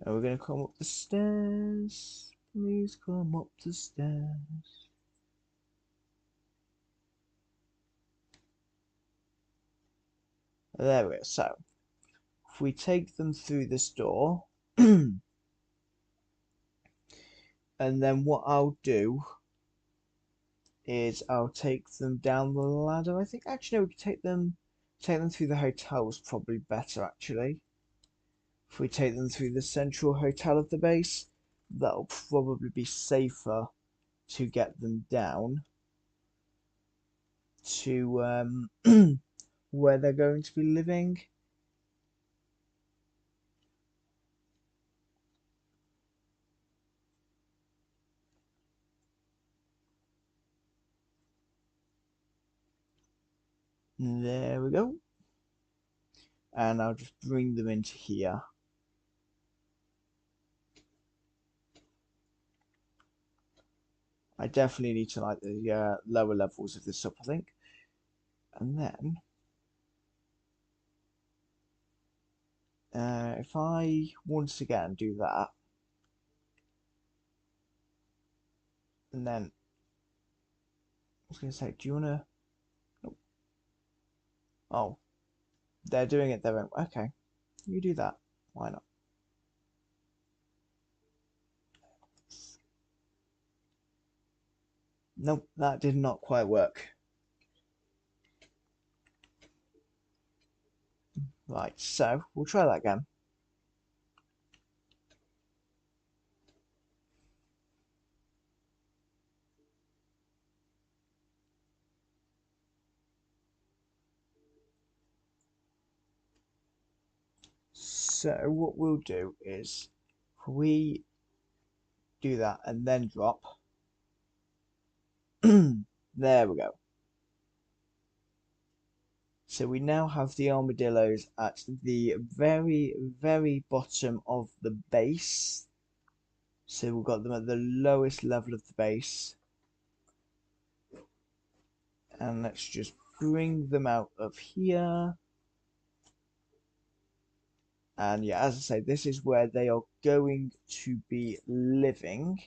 And we're going to come up the stairs. Please come up the stairs. There we go. So, if we take them through this door, and then what I'll do is I'll take them down the ladder. I think actually no, we could take them through the hotel's probably better actually. If we take them through the central hotel of the base, that'll probably be safer to get them down to where they're going to be living. There we go. And I'll just bring them into here. I definitely need to like the lower levels of this up, I think. And then if I once again do that, and then I was going to say, do you want to? Oh, they're doing it their own. Okay, you do that. Why not? Nope, that did not quite work. Right, so we'll try that again. So what we'll do is we do that and then drop. There we go. So we now have the armadillos at the very, very bottom of the base. So we've got them at the lowest level of the base. And let's just bring them out of here. And yeah, as I say, this is where they are going to be living,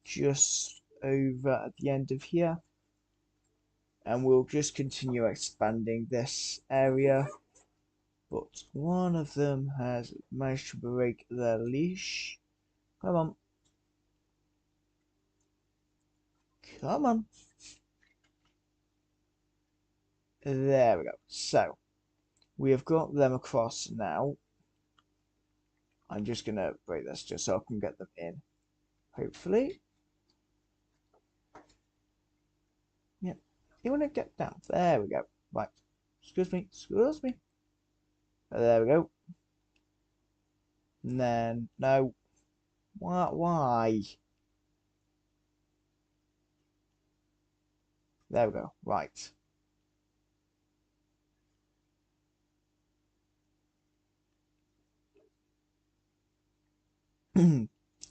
just over at the end of here. And we'll just continue expanding this area. But one of them has managed to break their leash. Come on. Come on. There we go. So, we have got them across now. I'm just going to break this just so I can get them in. Hopefully. Yep. You want to get down? There we go. Right. Excuse me. Excuse me. There we go. And then, no. Why? There we go. Right.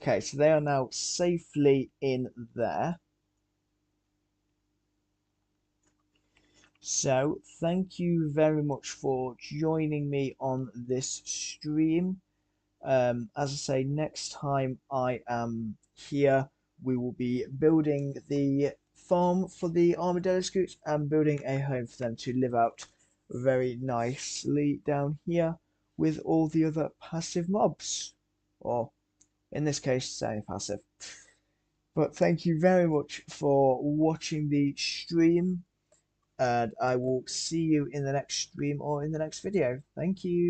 Okay, so they are now safely in there. So, thank you very much for joining me on this stream. As I say, next time I am here, we will be building the farm for the armadillo scoots and building a home for them to live out very nicely down here with all the other passive mobs, or in this case, semi-passive. But thank you very much for watching the stream, and I will see you in the next stream or in the next video. Thank you.